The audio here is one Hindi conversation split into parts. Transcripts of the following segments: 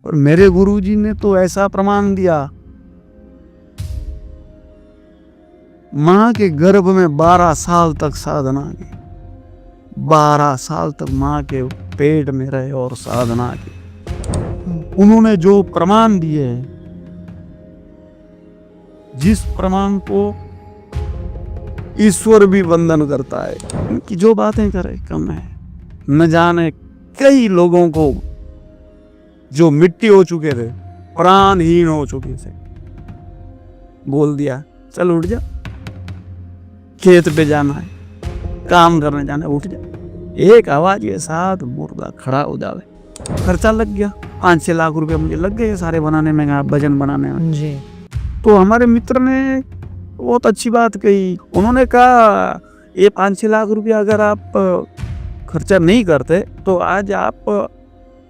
और मेरे गुरुजी ने तो ऐसा प्रमाण दिया, माँ के गर्भ में 12 साल तक साधना की, 12 साल तक माँ के पेट में रहे और साधना की। उन्होंने जो प्रमाण दिए, जिस प्रमाण को ईश्वर भी वंदन करता है, उनकी जो बातें करे कम है। न जाने कई लोगों को जो मिट्टी हो चुके थे, प्राणहीन हो चुके थे, बोल दिया चल उठ जा, खेत पे जाना है, काम करने जाना है, उठ जा। एक आवाज के साथ मुर्दा खड़ा हो जावे। खर्चा लग गया, 5-6 लाख रुपए मुझे लग गए सारे बनाने में, भजन बनाने में जी। तो हमारे मित्र ने बहुत अच्छी बात कही। उन्होंने कहा ये 5-6 लाख रुपया अगर आप खर्चा नहीं करते तो आज आप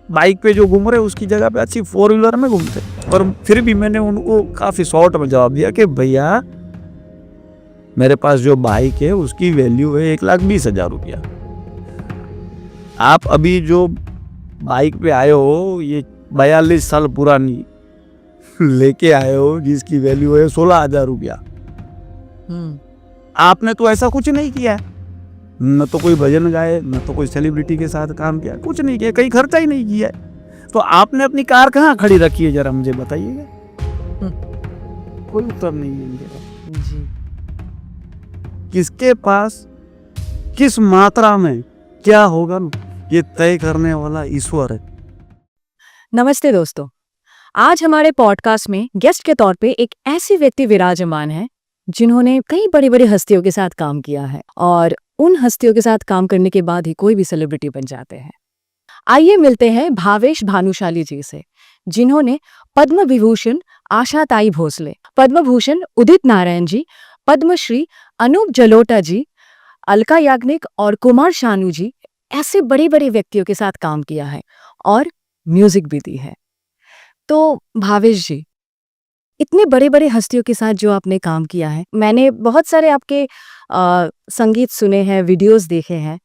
बाइक पे जो घूम रहे उसकी जगह पे अच्छी 4 व्हीलर में घूमते। पर फिर भी मैंने उनको काफी शॉर्ट में जवाब दिया कि भैया मेरे पास जो बाइक है उसकी वैल्यू है 1,20,000 रुपया। आप अभी जो बाइक पे आए हो ये 42 साल पुरानी लेके आए हो जिसकी वैल्यू है 16,000 रुपया। आपने तो ऐसा कुछ नहीं किया, न तो कोई भजन गाए, न तो कोई सेलिब्रिटी के साथ काम किया, कुछ नहीं किया, कहीं खर्चा ही नहीं किया। तो आपने अपनी कार कहाँ खड़ी रखी है जरा मुझे बताइएगा। कोई उत्तर नहीं है मेरा जी। किसके पास किस मात्रा में क्या होगा ये तय करने वाला ईश्वर है। नमस्ते दोस्तों, आज हमारे पॉडकास्ट में गेस्ट के तौर पे एक ऐसी व्यक्ति विराजमान है जिन्होंने कई बड़ी बड़ी हस्तियों के साथ काम किया है और उन हस्तियों के साथ काम करने के बाद ही कोई भी सेलिब्रिटी बन जाते हैं। आइए मिलते हैं भावेश भानुशाली जी से, जिन्होंने पद्म विभूषण आशाताई भोसले, पद्म भूषण उदित नारायण जी, पद्मश्री अनूप जलोटा जी, अलका याग्निक और कुमार शानू जी ऐसे बड़े बड़े व्यक्तियों के साथ काम किया है और म्यूजिक भी दी है। तो भावेश जी, इतने बड़े बड़े हस्तियों के साथ जो आपने काम किया है, मैंने बहुत सारे आपके संगीत सुने हैं, वीडियोस देखे हैं।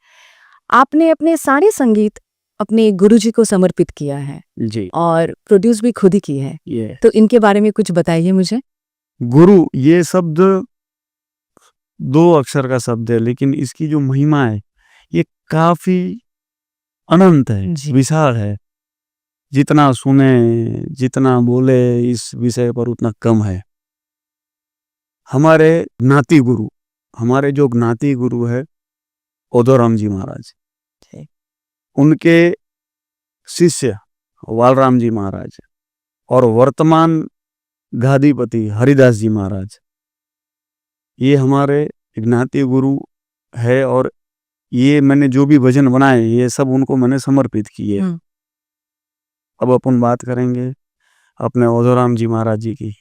आपने अपने सारे संगीत अपने गुरुजी को समर्पित किया है जी, और प्रोड्यूस भी खुद ही की है। तो इनके बारे में कुछ बताइए मुझे। गुरु ये शब्द 2 अक्षर का शब्द है, लेकिन इसकी जो महिमा है ये काफी अनंत है, विशाल है। जितना सुने जितना बोले इस विषय पर उतना कम है। हमारे ज्ञाति गुरु, हमारे जो ज्ञाति गुरु है ओदोराम जी महाराज, उनके शिष्य वालराम जी महाराज और वर्तमान गादीपति हरिदास जी महाराज, ये हमारे ज्ञाति गुरु है। और ये मैंने जो भी भजन बनाए ये सब उनको मैंने समर्पित किए। अब अपन बात करेंगे अपने ओदोराम जी महाराज जी की।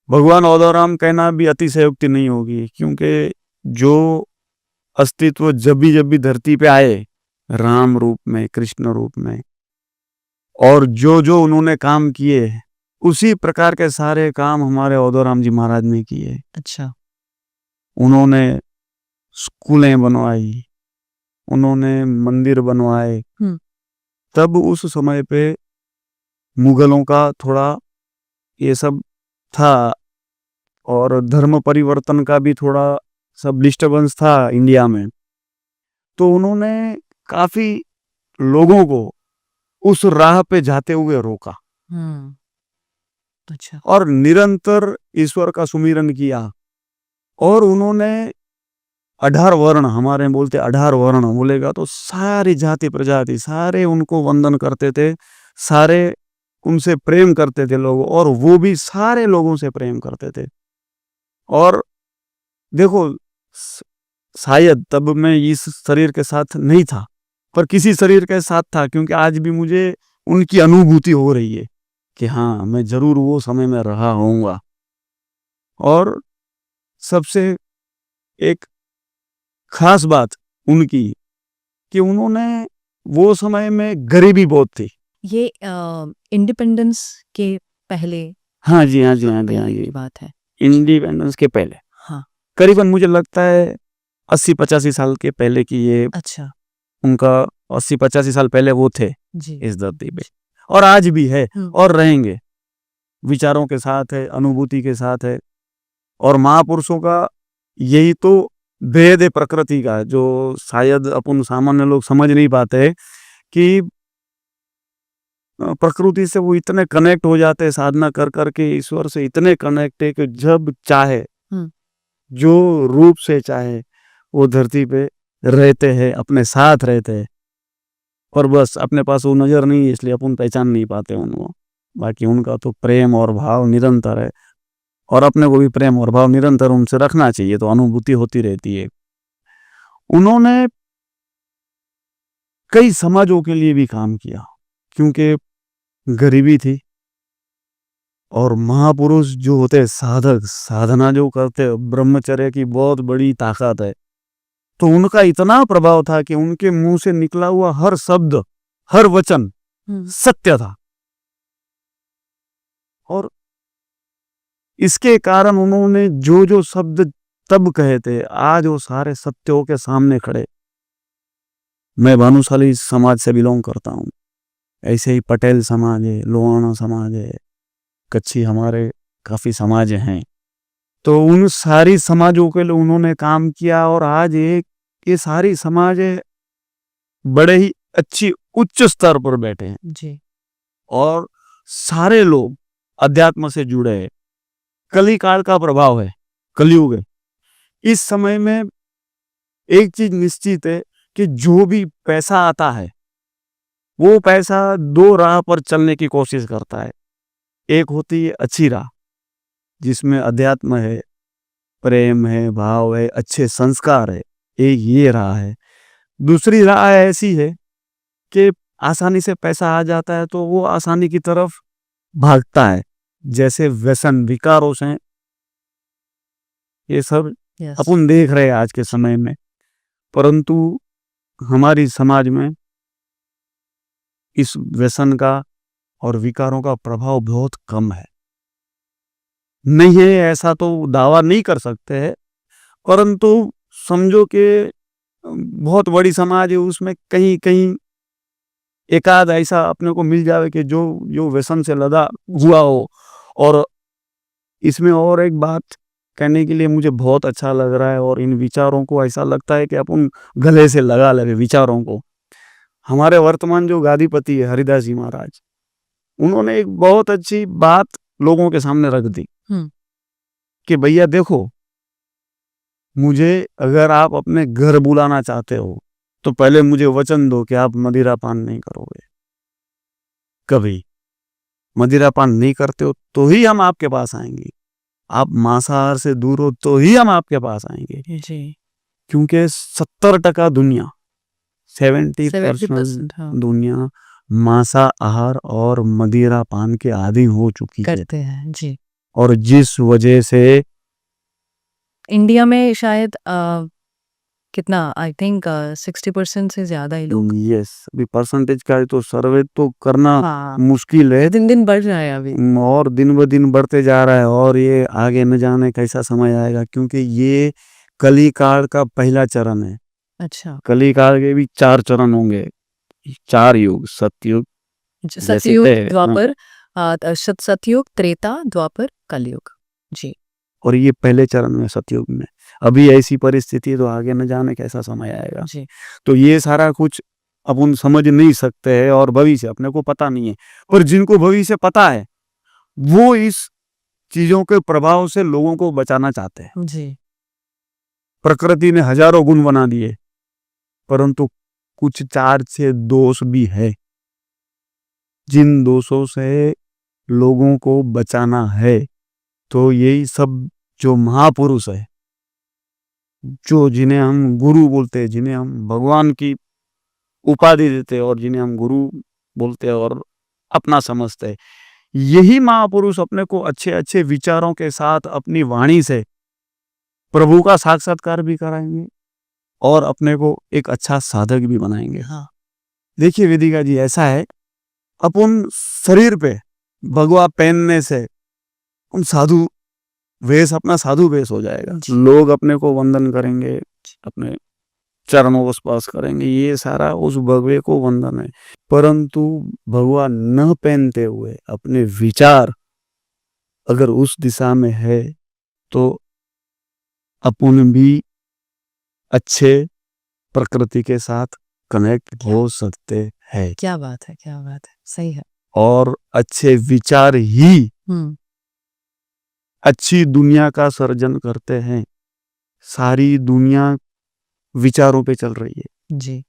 भगवान ओदोराम कहना भी अतिशयोक्ति नहीं होगी, क्योंकि जो अस्तित्व जब भी धरती पे आए राम रूप में, कृष्ण रूप में, और जो उन्होंने काम किए उसी प्रकार के सारे काम हमारे ओदोराम जी महाराज ने किए। अच्छा। उन्होंने स्कूलें बनवाई, उन्होंने मंदिर बनवाए। तब उस समय पे मुगलों का थोड़ा ये सब था और धर्म परिवर्तन का भी थोड़ा सब डिस्टर्बेंस था इंडिया में। तो उन्होंने काफी लोगों को उस राह पे जाते हुए रोका। अच्छा। और निरंतर ईश्वर का सुमिरन किया। और उन्होंने 18 वर्ण, हमारे बोलते 18 वर्ण, बोलेगा तो सारी जाति प्रजाति सारे उनको वंदन करते थे, सारे उनसे प्रेम करते थे लोग, और वो भी सारे लोगों से प्रेम करते थे। और देखो शायद तब मैं इस शरीर के साथ नहीं था, पर किसी शरीर के साथ था, क्योंकि आज भी मुझे उनकी अनुभूति हो रही है कि हाँ मैं जरूर वो समय में रहा होऊंगा। और सबसे एक खास बात उनकी कि उन्होंने वो समय में गरीबी बहुत थी। ये इंडिपेंडेंस के पहले? हाँ जी, हाँ जी, हाँ जी, हाँ जी, बात है इंडिपेंडेंस के पहले। हाँ, करीबन मुझे लगता है 80-85 साल के पहले की ये। अच्छा। उनका 80-85 साल पहले वो थे जी। इस धरती पे, और आज भी है हम्म। और रहेंगे। विचारों के साथ है, अनुभूति के साथ है। और महापुरुषों का यही तो भेद है प्रकृति का, जो शायद अपन सामान्य लोग समझ नहीं पाते हैं कि प्रकृति से वो इतने कनेक्ट हो जाते हैं साधना कर करके, ईश्वर से इतने कनेक्ट है कि जब चाहे, हम्म। जो रूप से चाहे, वो धरती पे रहते हैं, अपने साथ रहते हैं। पर बस अपने पास वो नजर नहीं है, इसलिए अपन पहचान नहीं पाते उनको। बाकी उनका तो प्रेम और भाव निरंतर है, और अपने को भी प्रेम और भाव निरंतर उनसे रखना चाहिए, तो अनुभूति होती रहती है। उन्होंने कई समाजों के लिए भी काम किया, क्योंकि गरीबी थी, और महापुरुष जो होते हैं, साधक साधना जो करते हैं, ब्रह्मचर्य की बहुत बड़ी ताकत है। तो उनका इतना प्रभाव था कि उनके मुंह से निकला हुआ हर शब्द, हर वचन सत्य था, और इसके कारण उन्होंने जो जो शब्द तब कहे थे, आज वो सारे सत्यों के सामने खड़े। मैं भानुशाली समाज से बिलोंग करता हूँ, ऐसे ही पटेल समाज है, लोहाना समाज है, कच्छी, हमारे काफी समाज हैं। तो उन सारी समाजों के लिए उन्होंने काम किया, और आज ये सारी समाज बड़े ही अच्छी उच्च स्तर पर बैठे हैं जी। और सारे लोग अध्यात्म से जुड़े हैं। कली काल का प्रभाव है, कलयुग है। इस समय में एक चीज निश्चित है कि जो भी पैसा आता है, वो पैसा दो राह पर चलने की कोशिश करता है। एक होती है अच्छी राह, जिसमें अध्यात्म है, प्रेम है, भाव है, अच्छे संस्कार है, एक ये राह है। दूसरी राह ऐसी है कि आसानी से पैसा आ जाता है तो वो आसानी की तरफ भागता है, जैसे व्यसन, विकारों से। ये सब अपन देख रहे हैं आज के समय में, परंतु हमारी समाज में इस व्यसन का और विकारों का प्रभाव बहुत कम है। नहीं है ऐसा तो दावा नहीं कर सकते हैं, परंतु समझो कि बहुत बड़ी समाज है, उसमें कहीं कहीं एकाध ऐसा अपने को मिल जाए कि जो व्यसन से लदा हुआ हो। और इसमें और एक बात कहने के लिए मुझे बहुत अच्छा लग रहा है, और इन विचारों को ऐसा लगता है कि अपन गले से लगा लगे विचारों को। हमारे वर्तमान जो गादीपति है हरिदास जी महाराज, उन्होंने एक बहुत अच्छी बात लोगों के सामने रख दी कि भैया देखो, मुझे अगर आप अपने घर बुलाना चाहते हो तो पहले मुझे वचन दो कि आप मदिरा पान नहीं करोगे। कभी मदिरा पान नहीं करते हो तो ही हम आपके पास आएंगे, आप मांसाहार से दूर हो तो ही हम आपके पास आएंगे जी। क्योंकि 70% दुनिया, 70% दुनिया मांसाहार और मदिरा पान के आदी हो चुकी करते हैं जी। और जिस वजह से इंडिया में शायद कितना, आई थिंक 60% से ज्यादा ही लोग। यस, अभी परसेंटेज का तो सर्वे तो करना मुश्किल है, दिन दिन बढ़ रहा है अभी, और दिन ब दिन बढ़ते जा रहा है, और ये आगे न जाने कैसा समय आएगा, क्योंकि ये कली काल का पहला चरण है। अच्छा, कली काल के भी 4 चरण होंगे, 4 युग, सतयुग, सतयुग, द्वापर, सतयुग, त्रेता, द्वापर, कलयुग जी। और ये पहले चरण में सतयुग में। अभी ऐसी परिस्थिति, तो आगे न जाने कैसा समय आएगा जी। तो ये सारा कुछ अपन समझ नहीं सकते हैं, और भविष्य अपने को पता नहीं है, पर जिनको भविष्य पता है वो इस चीजों के प्रभाव से लोगों को बचाना चाहते हैं जी। प्रकृति ने हजारों गुण बना दिए, परंतु कुछ 4-6 दोष भी है, जिन दोषों से लोगों को बचाना है। तो यही सब जो महापुरुष है, जो जिन्हें हम गुरु बोलते हैं, जिन्हें हम भगवान की उपाधि देते हैं, और जिन्हें हम गुरु बोलते हैं और अपना समझते हैं, यही महापुरुष अपने को अच्छे अच्छे विचारों के साथ अपनी वाणी से प्रभु का साक्षात्कार भी कराएंगे, और अपने को एक अच्छा साधक भी बनाएंगे। हाँ। देखिए वेदिका जी, ऐसा है, अपन शरीर पे भगवा पहनने से उन साधु वेश, अपना साधु वेश हो जाएगा, लोग अपने को वंदन करेंगे, अपने चरणों को स्पर्श करेंगे, ये सारा उस भगवे को वंदन है। परंतु भगवा न पहनते हुए अपने विचार अगर उस दिशा में है तो अपन भी अच्छे प्रकृति के साथ कनेक्ट हो सकते हैं क्या बात है, क्या बात है, सही है। और अच्छे विचार ही अच्छी दुनिया का सर्जन करते हैं। सारी दुनिया विचारों पे चल रही है जी।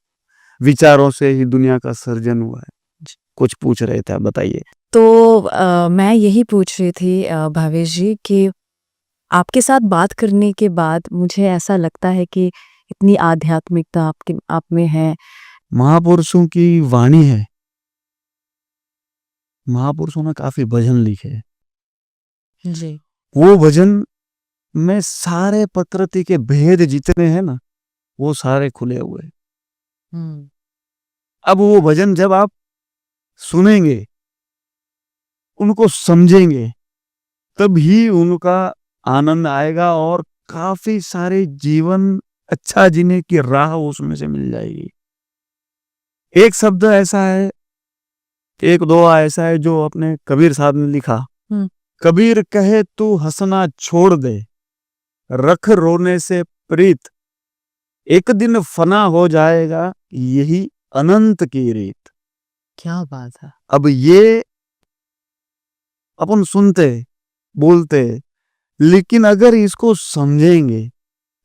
विचारों से ही दुनिया का सर्जन हुआ है। जी। कुछ पूछ रहे थे, आप बताइए। तो मैं यही पूछ रही थी भावेश जी कि आपके साथ बात करने के बाद मुझे ऐसा लगता है कि इतनी आध्यात्मिकता आप में है। महापुरुषों की वाणी है, महापुरुषों ने काफी भजन लिखे हैं। जी। वो भजन में सारे प्रकृति के भेद जितने हैं ना, वो सारे खुले हुए हैं। अब वो भजन जब आप सुनेंगे, उनको समझेंगे, तभी उनका आनंद आएगा और काफी सारे जीवन अच्छा जीने की राह उसमें से मिल जाएगी। एक शब्द ऐसा है, एक दुआ ऐसा है जो अपने कबीर साहब ने लिखा। कबीर कहे तू हंसना छोड़ दे, रख रोने से प्रीत, एक दिन फना हो जाएगा यही अनंत की रीत। क्या बात है। अब ये अपन सुनते बोलते, लेकिन अगर इसको समझेंगे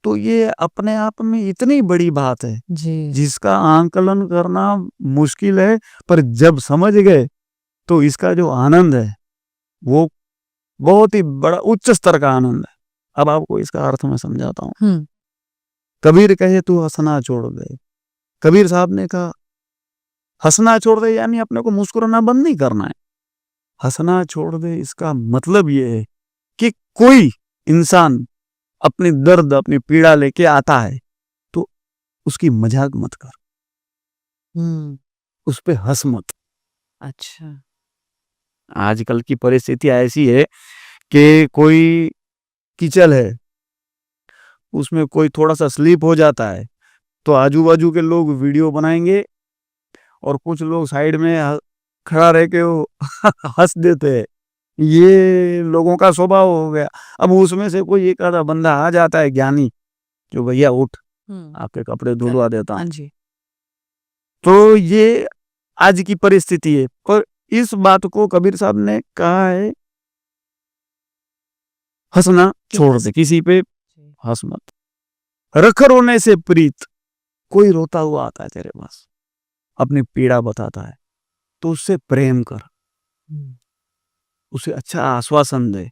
तो ये अपने आप में इतनी बड़ी बात है जी। जिसका आंकलन करना मुश्किल है। पर जब समझ गए तो इसका जो आनंद है वो बहुत ही बड़ा उच्च स्तर का आनंद है। अब आपको इसका अर्थ मैं समझाता हूँ। कबीर कहे तू हंसना छोड़ दे। कबीर साहब ने कहा हंसना छोड़ दे, यानी अपने को मुस्कुराना बंद नहीं करना है। हंसना छोड़ दे इसका मतलब ये है कि कोई इंसान अपनी दर्द अपनी पीड़ा लेके आता है तो उसकी मजाक मत कर, उस पे हंस मत। अच्छा। आजकल की परिस्थिति ऐसी है कि कोई कीचड़ है, उसमें कोई थोड़ा सा स्लिप हो जाता है तो आजू बाजू के लोग वीडियो बनाएंगे और कुछ लोग साइड में खड़ा रह के वो हंस देते हैं। ये लोगों का स्वभाव हो गया। अब उसमें से कोई एक आधा बंदा आ जाता है ज्ञानी, जो भैया उठ आपके कपड़े धुलवा देता हूं। तो ये आज की परिस्थिति है। पर इस बात को कबीर साहब ने कहा है हंसना छोड़ दे, किसी पे हंस मत। रख रोने से प्रीत, कोई रोता हुआ आता है तेरे पास, अपनी पीड़ा बताता है तो उससे प्रेम कर, उसे अच्छा आश्वासन दे।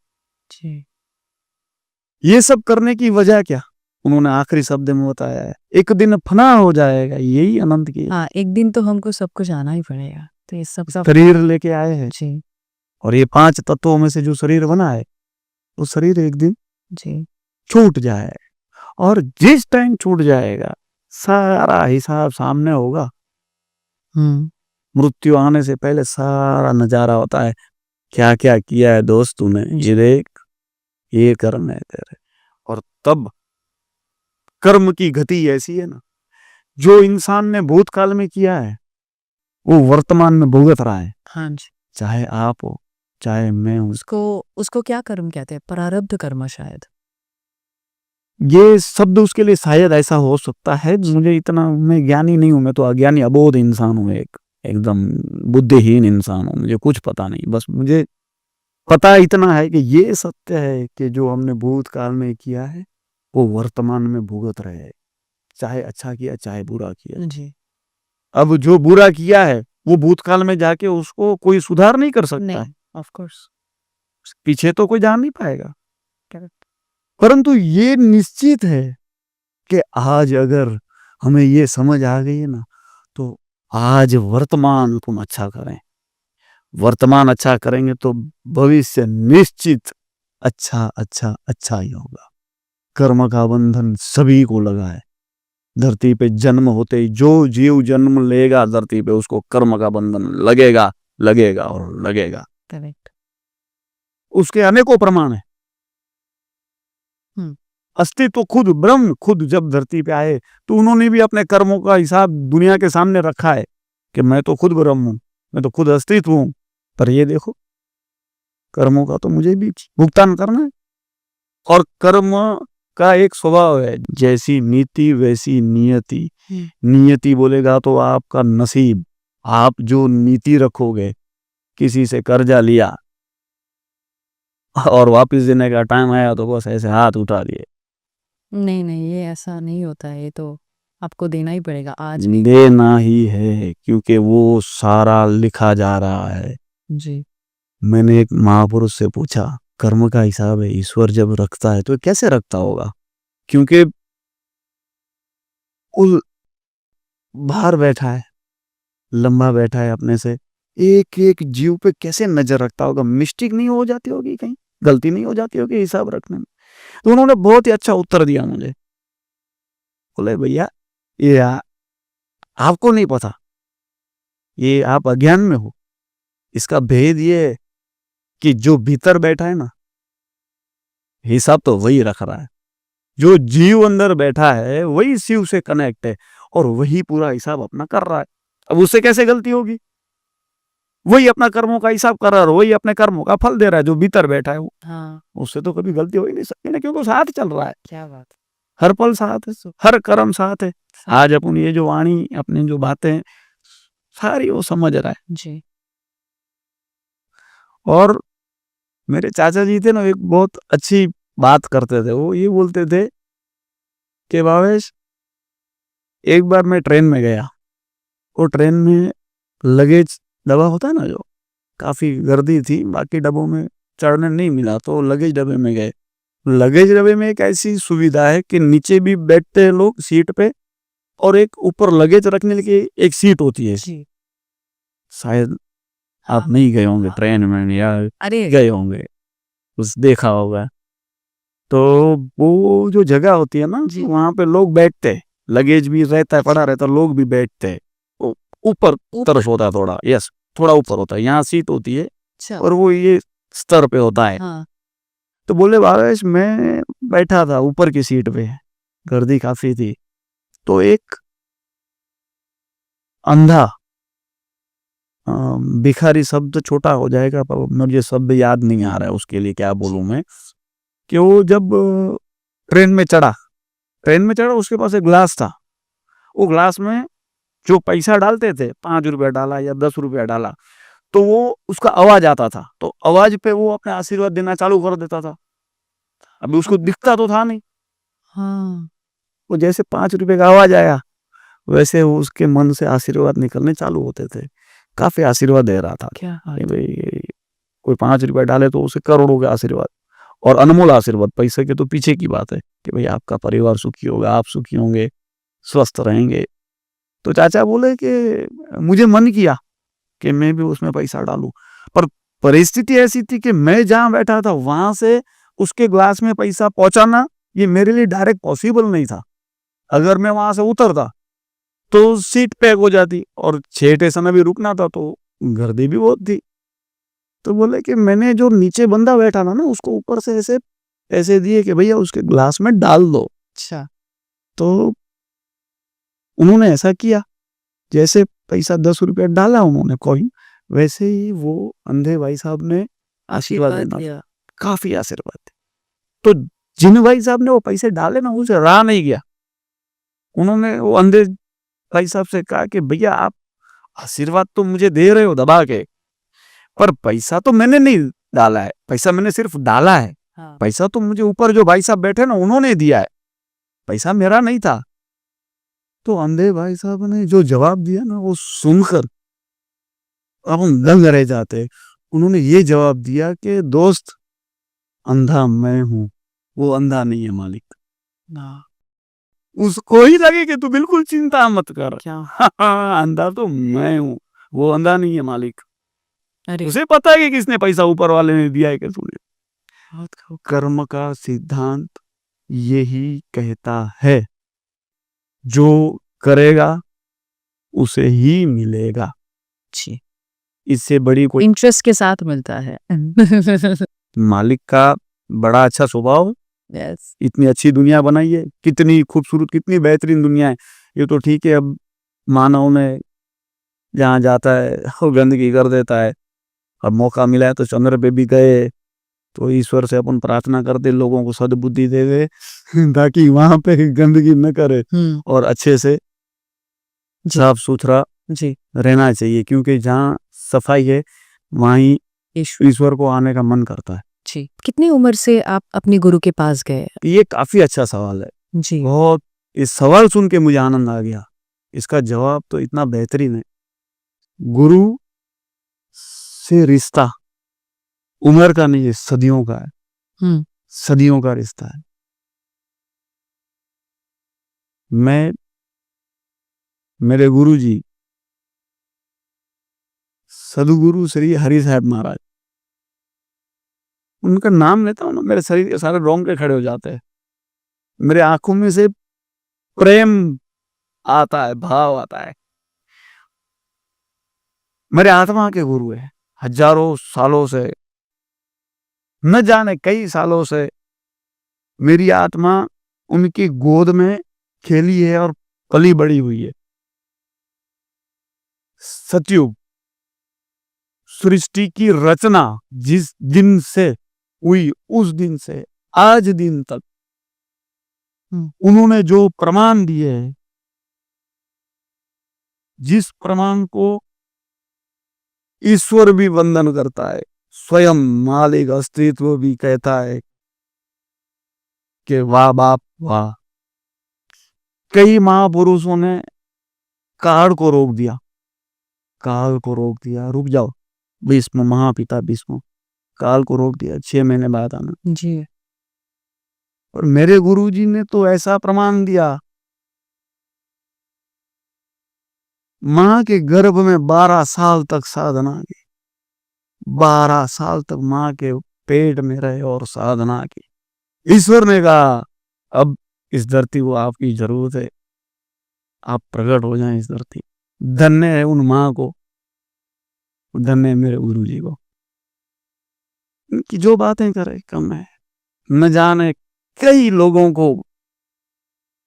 ये सब करने की वजह क्या, उन्होंने आखिरी शब्द में बताया है, एक दिन फना हो जाएगा यही अनंत की। हाँ, एक दिन तो हमको सब कुछ आना ही पड़ेगा। तो ये सब शरीर लेके आए हैं जी। और ये 5 तत्वों में से जो शरीर बना है वो शरीर एक दिन जी छूट जाएगा। और जिस टाइम छूट जाएगा सारा हिसाब सामने होगा। मृत्यु आने से पहले सारा नजारा होता है, क्या क्या किया है दोस्त तूने, ये देख, ये कर्म है तेरे। और तब कर्म की गति ऐसी है ना, जो इंसान ने भूतकाल में किया है वो वर्तमान में भुगत रहा है। हाँ जी। चाहे आप हो चाहे मैं हूं। उसको क्या कर्म कहते हैं? प्रारब्ध कर्म शायद। ये शब्द उसके लिए शायद ऐसा हो सकता है। मुझे इतना, मैं ज्ञानी नहीं हूं, मैं तो अज्ञानी अबोध इंसान हूं, एकदम बुद्धिहीन इंसान हूं, मुझे कुछ पता नहीं। बस मुझे पता इतना है कि ये सत्य है कि जो हमने भूतकाल में किया है वो वर्तमान में भुगत रहे हैं, चाहे अच्छा किया चाहे बुरा किया जी। अब जो बुरा किया है वो भूतकाल में जाके उसको कोई सुधार नहीं कर सकता है, ऑफ कोर्स पीछे तो कोई जा नहीं पाएगा। परंतु ये निश्चित है कि आज अगर हमें ये समझ आ गई है ना, तो आज वर्तमान तुम अच्छा करें, वर्तमान अच्छा करेंगे तो भविष्य निश्चित अच्छा अच्छा अच्छा ही होगा। कर्म का बंधन सभी को लगा है। धरती पे जन्म होते ही जो जीव जन्म लेगा धरती पे, उसको कर्म का बंधन लगेगा लगेगा और लगेगा। करेक्ट। उसके अनेकों प्रमाण है। अस्तित्व खुद ब्रह्म खुद जब धरती पे आए तो उन्होंने भी अपने कर्मों का हिसाब दुनिया के सामने रखा है कि मैं तो खुद ब्रह्म हूं, मैं तो खुद अस्तित्व हूं, पर ये देखो कर्मों का तो मुझे भी भुगतान करना है। और कर्म का एक स्वभाव है, जैसी नीति वैसी नियति। नियति बोलेगा तो आपका नसीब, आप जो नीति रखोगे, किसी से कर्जा लिया और वापस देने का टाइम आया तो बस ऐसे हाथ उठा लिए, नहीं नहीं, ये ऐसा नहीं होता है, ये तो आपको देना ही पड़ेगा आज भी। देना ही है, क्योंकि वो सारा लिखा जा रहा है। जी। मैंने एक महापुरुष से पूछा, कर्म का हिसाब है ईश्वर जब रखता है तो कैसे रखता होगा, क्योंकि उस बाहर बैठा है, लंबा बैठा है, अपने से एक एक जीव पे कैसे नजर रखता होगा, मिस्टेक नहीं हो जाती होगी, कहीं गलती नहीं हो जाती होगी हिसाब रखने में। तो उन्होंने बहुत ही अच्छा उत्तर दिया मुझे, बोले भैया ये आपको नहीं पता, ये आप अज्ञान में हो। इसका भेद ये है कि जो भीतर बैठा है ना, हिसाब तो वही रख रहा है, जो जीव अंदर बैठा है वही शिव से कनेक्ट है और वही पूरा हिसाब अपना कर रहा है। अब उससे कैसे गलती होगी, वही अपना कर्मों का हिसाब कर रहा है, वही अपने कर्मों का फल दे रहा है, जो भीतर बैठा है वो। हाँ, उससे तो कभी गलती हो ही नहीं सकती ना, क्योंकि साथ चल रहा है, क्या बात। हर पल साथ है, हर कर्म साथ है। आज अपन ये जो वाणी, अपनी जो बातें सारी वो समझ रहा है। जी। और मेरे चाचा जी थे ना, एक बहुत अच्छी बात करते थे, वो ये बोलते थे कि भावेश, एक बार मैं ट्रेन में गया, वो ट्रेन में लगेज डब्बा होता है ना, जो काफी गर्दी थी, बाकी डब्बों में चढ़ने नहीं मिला, तो लगेज डब्बे में गए। लगेज डब्बे में एक ऐसी सुविधा है कि नीचे भी बैठते हैं लोग सीट पे, और एक ऊपर लगेज रखने की एक सीट होती है। जी। शायद हाँ, आप नहीं गए होंगे हाँ। ट्रेन में, या अरे गए होंगे, उस देखा होगा। तो वो जो जगह होती है ना, जी। वहां पे लोग बैठते हैं, लगेज भी रहता है, पड़ा रहता है, लोग भी बैठते हैं। वो ऊपर तरफ होता है थोड़ा, यस, थोड़ा ऊपर होता है, यहाँ सीट होती है अच्छा। और वो ये स्तर पे होता है। हाँ। तो बोले भावेश, मैं बैठा था ऊपर की सीट पे, गर्दी काफी थी, तो एक अंधा, भिखारी शब्द छोटा हो जाएगा पर मुझे शब्द याद नहीं आ रहा है उसके लिए क्या बोलूं मैं, कि वो जब ट्रेन में चढ़ा, उसके पास एक ग्लास था, वो ग्लास में जो पैसा डालते थे, 5 रुपया डाला या 10 रुपया डाला, तो वो उसका आवाज आता था, तो आवाज पे वो अपने आशीर्वाद देना चालू कर देता था। अभी उसको दिखता तो था नहीं, हाँ। वो जैसे 5 रुपए का आवाज आया, वैसे वो उसके मन से आशीर्वाद निकलने चालू होते थे। काफी आशीर्वाद दे रहा था, क्या अरे भाई कोई 5 रुपया डाले तो उसे करोड़ों के आशीर्वाद, और अनमोल आशीर्वाद, पैसे के तो पीछे की बात है, कि भाई आपका परिवार सुखी होगा, आप सुखी होंगे, स्वस्थ रहेंगे। तो चाचा बोले कि मुझे मन किया कि मैं भी उसमें पैसा डालूं, पर परिस्थिति ऐसी थी कि मैं जहां बैठा था वहां से उसके ग्लास में पैसा पहुंचाना ये मेरे लिए डायरेक्ट पॉसिबल नहीं था। अगर मैं वहां से उतरता तो सीट पैक हो जाती, और 6 स्टेशन अभी रुकना था, तो गर्दी भी बहुत थी। तो बोले कि मैंने जो नीचे बंदा बैठा था ना, उसको ऊपर से ऐसे ऐसे दिए कि भैया उसके ग्लास में डाल दो। अच्छा। तो उन्होंने ऐसा किया, जैसे पैसा 10 रुपया डाला उन्होंने कॉइन, वैसे ही वो अंधे भाई साहब ने आशीर्वाद देना, दिया। काफी आशीर्वाद थे। तो जिन भाई साहब ने वो पैसे डाले ना, उसे रहा नहीं गया, उन्होंने वो अंधे भाई साहब से कहा कि भैया आप आशीर्वाद तो मुझे दे रहे हो दबा के, पर पैसा तो मैंने नहीं डाला है, पैसा मैंने सिर्फ डाला है, हाँ। पैसा तो मुझे ऊपर जो भाई साहब बैठे ना उन्होंने दिया है, पैसा मेरा नहीं था। तो अंधे भाई साहब ने जो जवाब दिया ना, वो सुनकर अब हम दंग रह जाते। उन्होंने ये जवाब दिया कि दोस्त, अंधा मैं हूं, वो अंधा नहीं है मालिक। ना। उसको ही लगे कि तू बिल्कुल चिंता मत कर, क्या। अंधा तो मैं हूं, वो अंधा नहीं है मालिक। अरे उसे पता है कि किसने पैसा ऊपर वाले ने दिया है कि तूने। बहुत खूब। कर्म का सिद्धांत यही कहता है, जो करेगा उसे ही मिलेगा, जी। इससे बड़ी कोई। इंटरेस्ट के साथ मिलता है। मालिक का बड़ा अच्छा स्वभाव, यस। इतनी अच्छी दुनिया बनाई है, कितनी खूबसूरत, कितनी बेहतरीन दुनिया है। ये तो ठीक है, अब मानव में जहाँ जाता है वो गंदगी कर देता है। अब मौका मिला है तो चंद्र पे भी गए, तो ईश्वर से अपन प्रार्थना करते लोगों को सद्बुद्धि दे दे ताकि वहां पे गंदगी न करे और अच्छे से जी। साफ सुथरा जी। रहना चाहिए, क्योंकि जहाँ सफाई है वहीं ईश्वर को आने का मन करता है। जी। कितनी उम्र से आप अपने गुरु के पास गए? ये काफी अच्छा सवाल है। जी। बहुत, इस सवाल सुन के मुझे आनंद आ गया। इसका जवाब तो इतना बेहतरीन है। गुरु से रिश्ता उम्र का नहीं है, सदियों का है। सदियों का रिश्ता है। मैं, मेरे गुरु जी सदगुरु श्री हरि साहब महाराज, उनका नाम लेता हूँ ना, मेरे शरीर के सारे रोंगटे खड़े हो जाते हैं। मेरे आंखों में से प्रेम आता है, भाव आता है। मेरे आत्मा के गुरु है। हजारों सालों से, न जाने कई सालों से मेरी आत्मा उनकी गोद में खेली है और पली बड़ी हुई है। सतयुग, सृष्टि की रचना जिस दिन से हुई, उस दिन से आज दिन तक उन्होंने जो प्रमाण दिए हैं, जिस प्रमाण को ईश्वर भी वंदन करता है, स्वयं मालिक अस्तित्व भी कहता है कि वाह बाप वाह। कई महापुरुषों ने काल को रोक दिया, काल को रोक दिया, रुक जाओ, भीष्म, महापिता भीष्म, काल को रोक दिया, 6 महीने बाद आना जी। और मेरे गुरुजी ने तो ऐसा प्रमाण दिया, मां के गर्भ में 12 साल तक साधना की, 12 साल तक मां के पेट में रहे और साधना की। ईश्वर ने कहा अब इस धरती को आपकी जरूरत है, आप प्रकट हो जाएं इस धरती। धन्य है उन मां को, धन्य है मेरे गुरुजी को। इनकी जो बातें करे कम है। न जाने कई लोगों को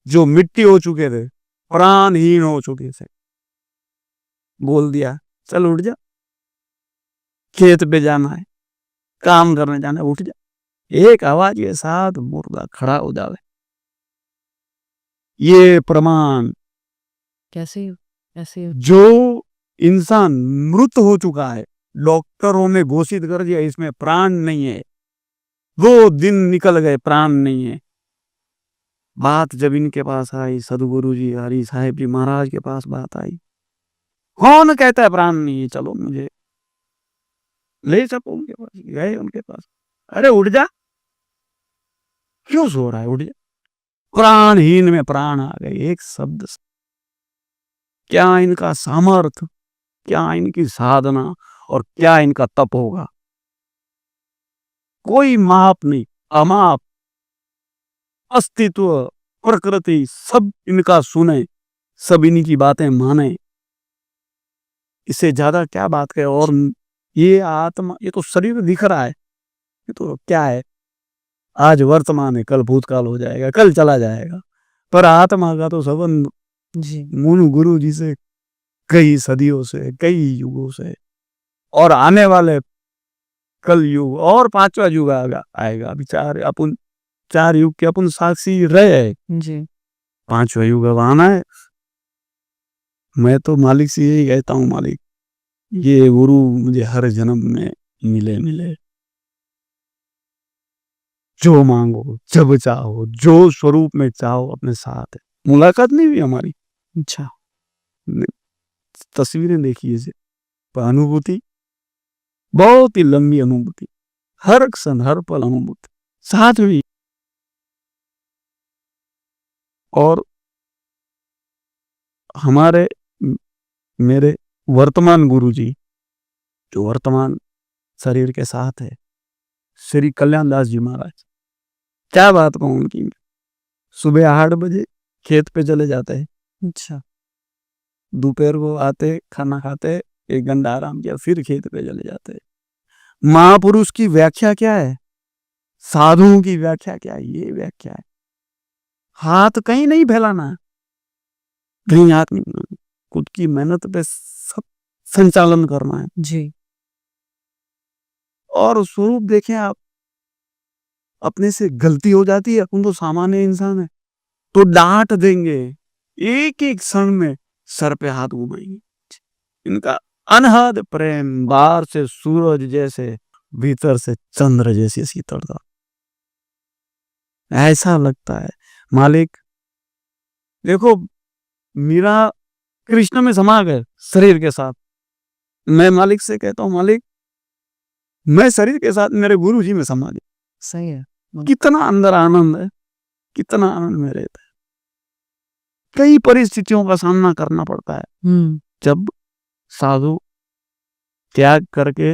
जो मिट्टी हो चुके थे, प्राणहीन हो चुके थे, बोल दिया चल उठ जा, खेत पे जाना है, काम करने जाना है, उठ जा। एक आवाज के साथ मुर्दा खड़ा हो जावे। ये प्रमाण कैसे ऐसे? जो इंसान मृत हो चुका है, डॉक्टरों ने घोषित कर दिया इसमें प्राण नहीं है, वो दिन निकल गए, प्राण नहीं है। बात जब इनके पास आई, सदगुरु जी हरि साहिब जी महाराज के पास बात आई, कौन कहता है प्राण नहीं है, चलो मुझे ले चलो उनके पास। गए उनके पास, अरे उठ जा, क्यों सो रहा है, उठ जा। प्राणहीन में प्राण आ गए, एक शब्द से। क्या इनका सामर्थ्य, क्या इनकी साधना और क्या इनका तप होगा, कोई माप नहीं। अमाप अस्तित्व, प्रकृति सब इनका सुने, सब इनकी बातें माने, इससे ज्यादा क्या बात कहे। और ये आत्मा, ये तो शरीर दिख रहा है, ये तो क्या है, आज वर्तमान है, कल भूतकाल हो जाएगा, कल चला जाएगा। पर आत्मा का तो संबंध जी। मूल गुरु जी से कई सदियों से, कई युगों से, और आने वाले कल युग और 5वां युग आएगा। अभी चार युग के अपन साक्षी रहे, जी। 5वां युग अब आना है। मैं तो मालिक से यही कहता हूँ, मालिक ये गुरु मुझे हर जन्म में मिले, जो मांगो, जब चाहो, जो स्वरूप में चाहो अपने साथ है। मुलाकात नहीं हुई हमारी, अच्छा, तस्वीरें देखिए से, पर अनुभूति बहुत ही लंबी अनुभूति, हर क्षण हर पल अनुभूति साथ हुई। और हमारे मेरे वर्तमान गुरु जी, जो वर्तमान शरीर के साथ है, श्री कल्याण दास जी महाराज, क्या बात कहूं उनकी। सुबह 8 बजे खेत पे चले जाते हैं, अच्छा, दोपहर को आते, खाना खाते, 1 घंटा आराम किया, फिर खेत पे चले जाते हैं। महापुरुष की व्याख्या क्या है, साधुओं की व्याख्या क्या है, ये व्याख्या है। हाथ कहीं नहीं फैलाना, कहीं हाथ नहीं फैलाना, खुद की मेहनत पे सब संचालन करना है। जी। और स्वरूप देखें आप, अपने से गलती हो जाती है, अपन तो सामान्य इंसान है, तो डांट देंगे, एक एक क्षण में सर पे हाथ घुमाएंगे। इनका अनहद प्रेम, बाहर से सूरज जैसे, भीतर से चंद्र जैसी शीतलता। ऐसा लगता है मालिक, देखो मीरा कृष्ण में समा गए शरीर के साथ। मैं मालिक से कहता हूँ, मालिक मैं शरीर के साथ मेरे गुरु जी में समा गया। सही है। कितना अंदर आनंद है, कितना आनंद में रहता है। कई परिस्थितियों का सामना करना पड़ता है जब साधु त्याग करके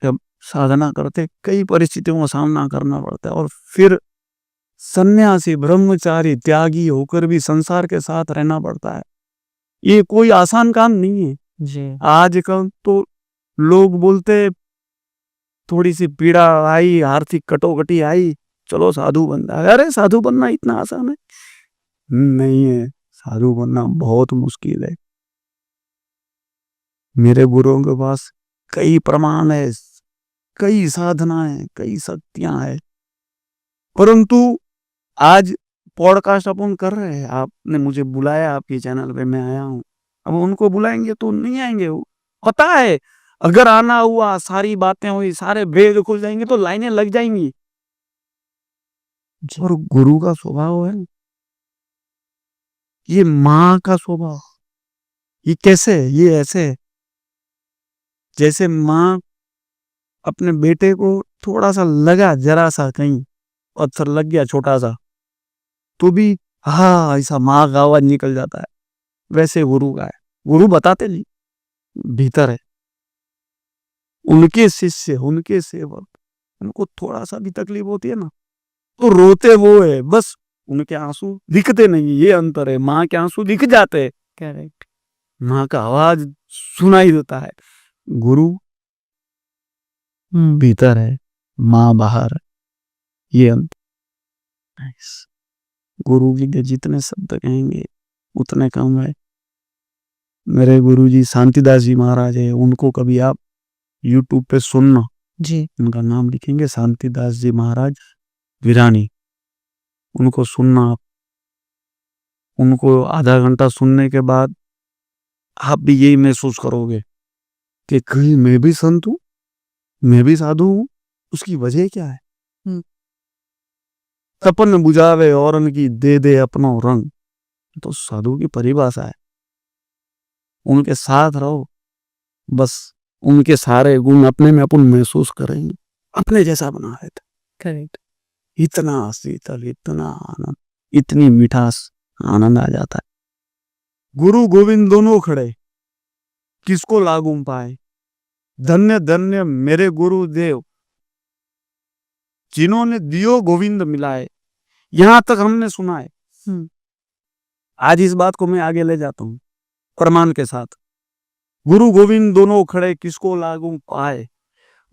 जब साधना करते, कई परिस्थितियों का सामना करना पड़ता है। और फिर सन्यासी ब्रह्मचारी त्यागी होकर भी संसार के साथ रहना पड़ता है। ये कोई आसान काम नहीं है जी। आजकल। तो लोग बोलते थोड़ी सी पीड़ा आई, आर्थिक कटोकटी आई, चलो साधु बन जाए। अरे साधु बनना इतना आसान है? नहीं है, साधु बनना बहुत मुश्किल है। मेरे गुरुओं के पास कई प्रमाण है, कई साधनाएं, कई शक्तियां हैं, परंतु आज पॉडकास्ट अपन कर रहे हैं, आपने मुझे बुलाया, आपके चैनल पे मैं आया हूँ। अब उनको बुलाएंगे तो नहीं आएंगे। वो पता है, अगर आना हुआ, सारी बातें हुई, सारे भेद खुल जाएंगे तो लाइनें लग जाएंगी। और गुरु का स्वभाव है, ये माँ का स्वभाव, ये कैसे, ये ऐसे जैसे माँ अपने बेटे को थोड़ा सा लगा, जरा सा कहीं पत्थर लग गया छोटा सा, तो भी हाँ ऐसा माँ का आवाज निकल जाता है। वैसे गुरु का है। गुरु बताते नहीं, भीतर है। उनके शिष्य, उनके सेवक, उनको थोड़ा सा भी तकलीफ होती है ना, तो रोते वो है, बस उनके आंसू दिखते नहीं। ये अंतर है, माँ के आंसू दिख जाते हैं, करेक्ट। माँ का आवाज सुनाई देता है। गुरु भीतर है, माँ बाहर है, ये अंतर। गुरु जी के जितने शब्द कहेंगे उतने कम है। मेरे गुरु जी शांतिदास जी महाराज है, उनको कभी आप यूट्यूब पे सुनना, जी। उनका नाम लिखेंगे शांतिदास जी महाराज विरानी, उनको सुनना आप। उनको आधा घंटा सुनने के बाद आप भी यही महसूस करोगे कि कहीं मैं भी संत हूँ, मैं भी साधु हूँ। उसकी वजह क्या है? तपन बुझावे औरन की दे दे अपनो रंग, तो साधु की परिभाषा है। उनके साथ रहो, बस उनके सारे गुण अपने में अपन महसूस करेंगे, अपने जैसा बना रहता। करेक्ट। इतना शीतल, इतना आनंद, इतनी मिठास, आनंद आ जाता है। गुरु गोविंद दोनों खड़े, किसको लागू पाए। धन्य धन्य मेरे गुरुदेव, जिन्होंने दियो गोविंद मिलाए। यहां तक हमने सुना है। आज इस बात को मैं आगे ले जाता हूं प्रमाण के साथ। गुरु गोविंद दोनों खड़े, किसको लागू पाए।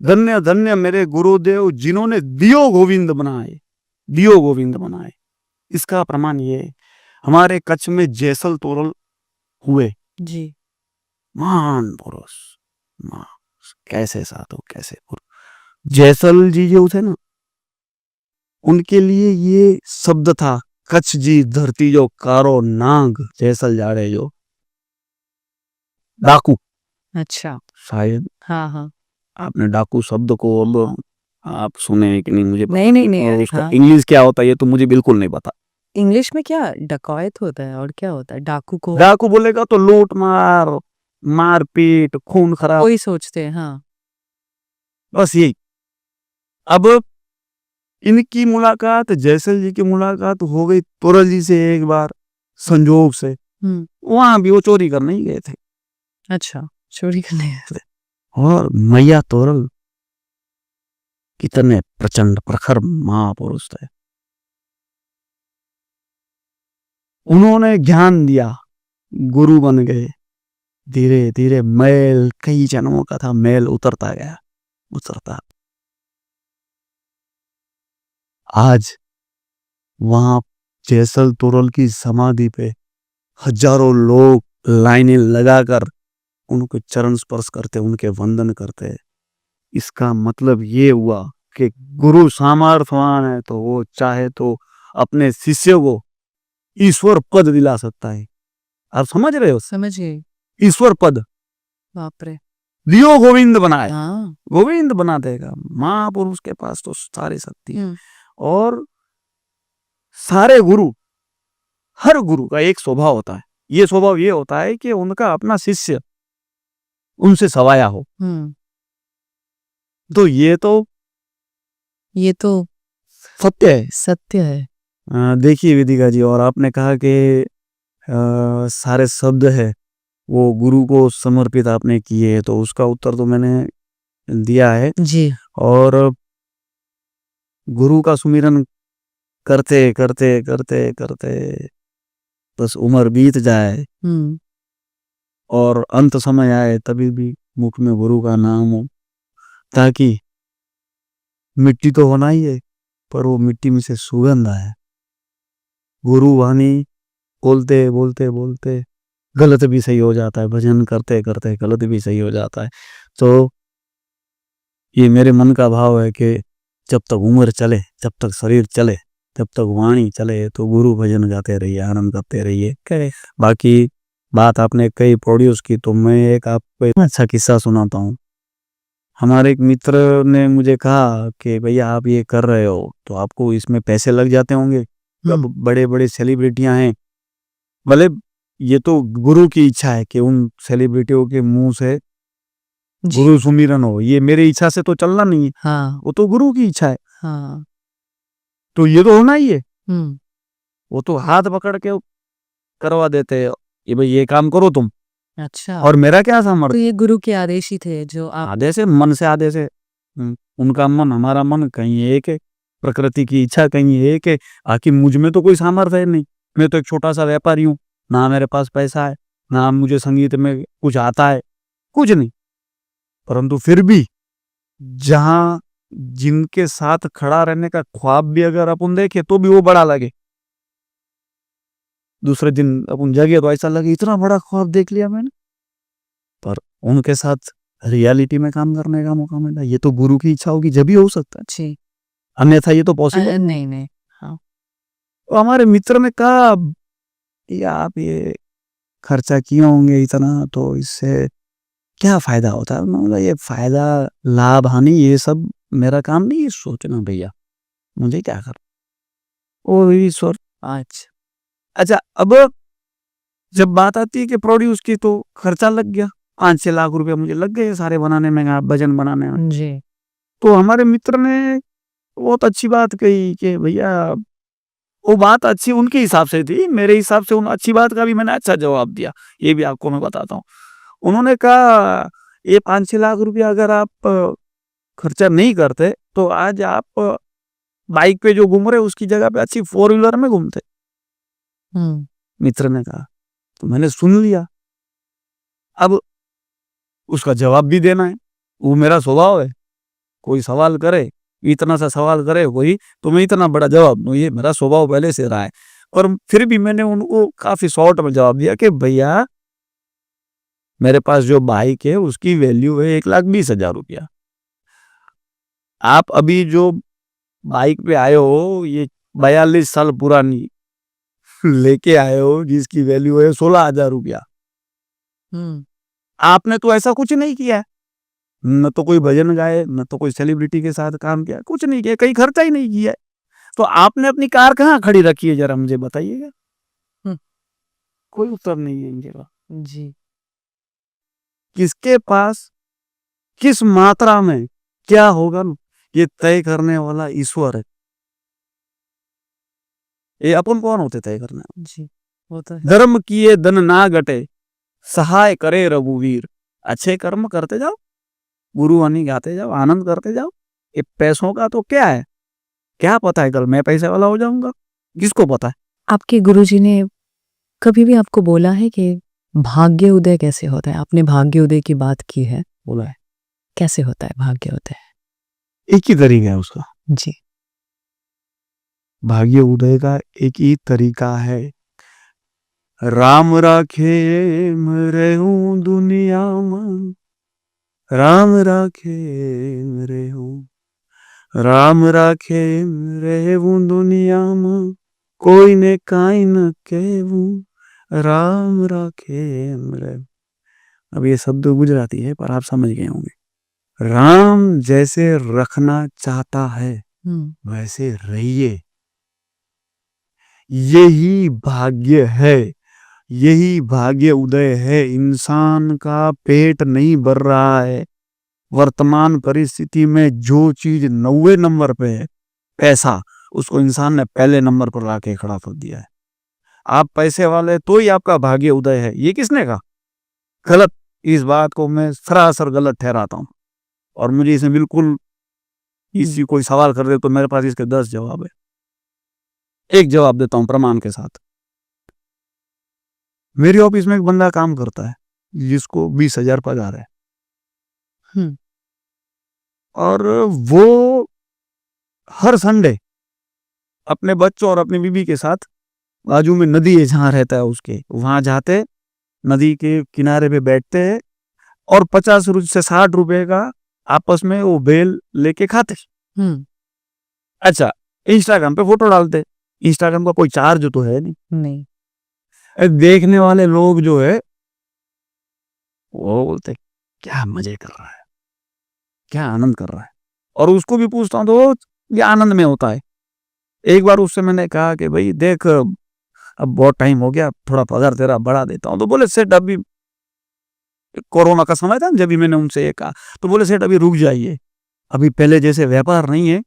धन्य धन्य मेरे गुरुदेव, जिन्होंने दियो गोविंद बनाए, दियो गोविंद बनाए। इसका प्रमाण ये, हमारे कच्छ में जैसल तोरल हुए जी। महान पुरुष, कैसे साधु, कैसे पुरुष। जैसल जी जो थे ना, उनके लिए ये शब्द था, कच्छ जी धरती जो कारो नाग, जैसल जाड़े जो डाकू। अच्छा। शायद हाँ हाँ। आपने डाकू शब्द को अब आप सुने कि नहीं मुझे नहीं नहीं नहीं। और उसका हाँ। इंग्लिश क्या होता है ये तो मुझे बिल्कुल नहीं पता। इंग्लिश में क्या डकैत होता है और क्या होता है डाकू को? डाकू बोलेगा तो लूट मार, मारपीट, खून खराब, कोई सोचते हैं। हाँ। बस यही। अब इनकी मुलाकात, जैसल जी की मुलाकात हो गई तोरल जी से एक बार संजोग से। वहां भी वो चोरी करने ही गए थे। अच्छा, चोरी करने गए थे। और मैया तोरल कितने प्रचंड प्रखर महापुरुष थे। उन्होंने ज्ञान दिया, गुरु बन गए। धीरे धीरे मैल, कई जन्मों का था मैल, उतरता गया, उतरता। आज वहां जैसल तोरल की समाधि पे हजारों लोग लाइनें लगाकर उनके चरण स्पर्श करते, उनके वंदन करते। इसका मतलब ये हुआ कि गुरु सामर्थ्यवान है तो वो चाहे तो अपने शिष्य को ईश्वर पद दिला सकता है। आप समझ रहे हो? समझ गई। ईश्वर पद बाप रे। लियो गोविंद बनाए, हाँ। गोविंद बना देगा। महापुरुष के पास तो सारी शक्ति है। और सारे गुरु, हर गुरु का एक स्वभाव होता है। ये स्वभाव ये होता है कि उनका अपना शिष्य उनसे सवाया हो। तो ये तो सत्य है। सत्य है। देखिए विदिका जी, और आपने कहा कि सारे शब्द है वो गुरु को समर्पित आपने किए, तो उसका उत्तर तो मैंने दिया है। जी। और गुरु का सुमिरन करते करते करते करते बस उम्र बीत जाए और अंत समय आए, तभी भी मुख में गुरु का नाम हो, ताकि मिट्टी तो होना ही है पर वो मिट्टी में से सुगंध आए। गुरु वाणी बोलते बोलते बोलते गलत भी सही हो जाता है, भजन करते करते गलत भी सही हो जाता है। तो ये मेरे मन का भाव है कि जब तक उम्र चले, जब तक शरीर चले, जब तक वाणी चले, तो गुरु भजन गाते रहिए, आनंद करते रहिए। बाकी बात आपने कई प्रोड्यूस की, तो मैं एक आपको अच्छा किस्सा सुनाता हूँ। हमारे एक मित्र ने मुझे कहा कि भैया आप ये कर रहे हो तो आपको इसमें पैसे लग जाते होंगे, अब बड़े बड़े सेलिब्रिटियां हैं, भले ये तो गुरु की इच्छा है कि उन सेलिब्रिटियों के मुंह से गुरु सुमिरन हो, ये मेरी इच्छा से तो चलना नहीं है। हाँ। वो तो गुरु की इच्छा है। हाँ। तो ये तो होना ही है। वो तो हाथ पकड़ के करवा देते हैं, ये भाई ये काम करो तुम। अच्छा। और मेरा क्या सामर्थ्य? तो ये गुरु के आदेश ही थे जो आप आदेश है, मन से आदेश है। उनका मन हमारा मन कहीं एक है, प्रकृति की इच्छा कहीं एक है। आखिर मुझ में तो कोई सामर्थ्य है नहीं, मैं तो एक छोटा सा व्यापारी हूँ, ना मेरे पास पैसा है, ना मुझे संगीत में कुछ आता है, कुछ नहीं। परंतु फिर भी जहां जिनके साथ खड़ा रहने का ख्वाब भी अगर अपन देखे तो भी वो बड़ा लगे। दूसरे दिन अपन जगे तो ऐसा लगे इतना बड़ा ख्वाब देख लिया मैंने, पर उनके साथ रियलिटी में काम करने का मौका मिला। ये तो गुरु की इच्छा होगी जब ही हो सकता है, जी। अन्यथा ये तो पॉसिबल नहीं नहीं। हाँ। तो हमारे मित्र ने कहा या आप ये खर्चा किए होंगे इतना, तो इससे क्या फायदा होता है? मतलब ये फायदा लाभ हानि ये सब मेरा काम नहीं है सोचना भैया, मुझे क्या कर। ओ ईश्वर। अच्छा, अब जब बात आती है कि प्रोड्यूस की, तो खर्चा लग गया, 5-6 लाख रुपए मुझे लग गए सारे बनाने में, भजन बनाने में। जी। तो हमारे मित्र ने बहुत अच्छी बात कही कि भैया वो बात अच्छी उनके हिसाब से थी, मेरे हिसाब से उन अच्छी बात का भी मैंने अच्छा जवाब दिया, ये भी आपको मैं बताता हूँ। उन्होंने कहा ये 5-6 लाख रुपया अगर आप खर्चा नहीं करते तो आज आप बाइक पे जो घूम रहे उसकी जगह पे अच्छी 4 व्हीलर में घूमते। मित्र ने कहा, तो मैंने सुन लिया। अब उसका जवाब भी देना है, वो मेरा स्वभाव है। कोई सवाल करे, इतना सा सवाल करे कोई, तो मैं इतना बड़ा जवाब दूं, ये मेरा स्वभाव पहले से रहा है। पर फिर भी मैंने उनको काफी शॉर्ट में जवाब दिया कि भैया मेरे पास जो बाइक है उसकी वैल्यू है 1,20,000 रुपया। आप अभी जो बाइक पे आए हो ये 42 साल पुरानी लेके आए हो जिसकी वैल्यू है 16,000 रुपया। आपने तो ऐसा कुछ नहीं किया, न तो कोई भजन गाए, न तो कोई सेलिब्रिटी के साथ काम किया, कुछ नहीं किया, कहीं खर्चा ही नहीं किया। तो आपने अपनी कार कहाँ खड़ी रखी है जरा मुझे बताइएगा। कोई उत्तर नहीं है इनके पास। जी। किसके पास किस मात्रा में क्या होगा ये तय करने वाला ईश्वर है। ये अपन कौन होते तय करना? जी होता है। धर्म किए धन ना घटे, सहाय करे रघुवीर। अच्छे कर्म करते जाओ, गुरु वाणी गाते जाओ, आनंद करते जाओ। ये पैसों का तो क्या है, क्या पता है कल मैं पैसे वाला हो जाऊंगा, किसको पता है। आपके गुरुजी ने कभी भी आपको बोला है कि भाग्य उदय कैसे होता है? आपने भाग्य उदय की बात की है, बोला है। कैसे होता है भाग्य उदय? एक ही तरीका है उसका। जी। भाग्य उदय का एक ही तरीका है, राम राखे मेरे हूँ दुनिया में, राम राखे मेरे हूँ, राम राखे मेरे हूँ दुनिया में, कोई ने काई न कहूँ, राम राखे मेरे। अब ये शब्द गुजराती है पर आप समझ गए होंगे। राम जैसे रखना चाहता है वैसे रहिए, यही भाग्य है, यही भाग्य उदय है। इंसान का पेट नहीं भर रहा है, वर्तमान परिस्थिति में जो चीज 90 नंबर पे है, पैसा, उसको इंसान ने पहले नंबर पर लाके खड़ा कर दिया है। आप पैसे वाले तो ही आपका भाग्य उदय है, ये किसने कहा? गलत। इस बात को मैं सरासर गलत ठहराता हूं और मुझे इसमें बिल्कुल इसी कोई सवाल कर दे तो मेरे पास इसके 10 जवाब है। एक जवाब देता हूं प्रमाण के साथ। मेरी ऑफिस में एक बंदा काम करता है जिसको 20,000 पगार है और वो हर संडे अपने बच्चों और अपनी बीवी के साथ बाजू में नदी है जहां रहता है उसके, वहां जाते, नदी के किनारे पे बैठते हैं और 50 से 60 रुपए का आपस में वो बेल लेके खाते। अच्छा, इंस्टाग्राम पे फोटो डालते। इंस्टाग्राम का कोई चार्ज तो है नहीं। देखने वाले लोग जो है वो बोलते क्या मजे कर रहा है, क्या आनंद कर रहा है। और उसको भी पूछता हूँ तो ये आनंद में होता है। एक बार उससे मैंने कहा कि भाई देख, अब बहुत टाइम हो गया, थोड़ा पगार तेरा बढ़ा देता हूँ। तो बोले सेठ अभी, कोरोना का समय था जब भी मैंने उनसे ये कहा, तो बोले सेठ अभी रुक जाइए, अभी पहले जैसे व्यापार नहीं है,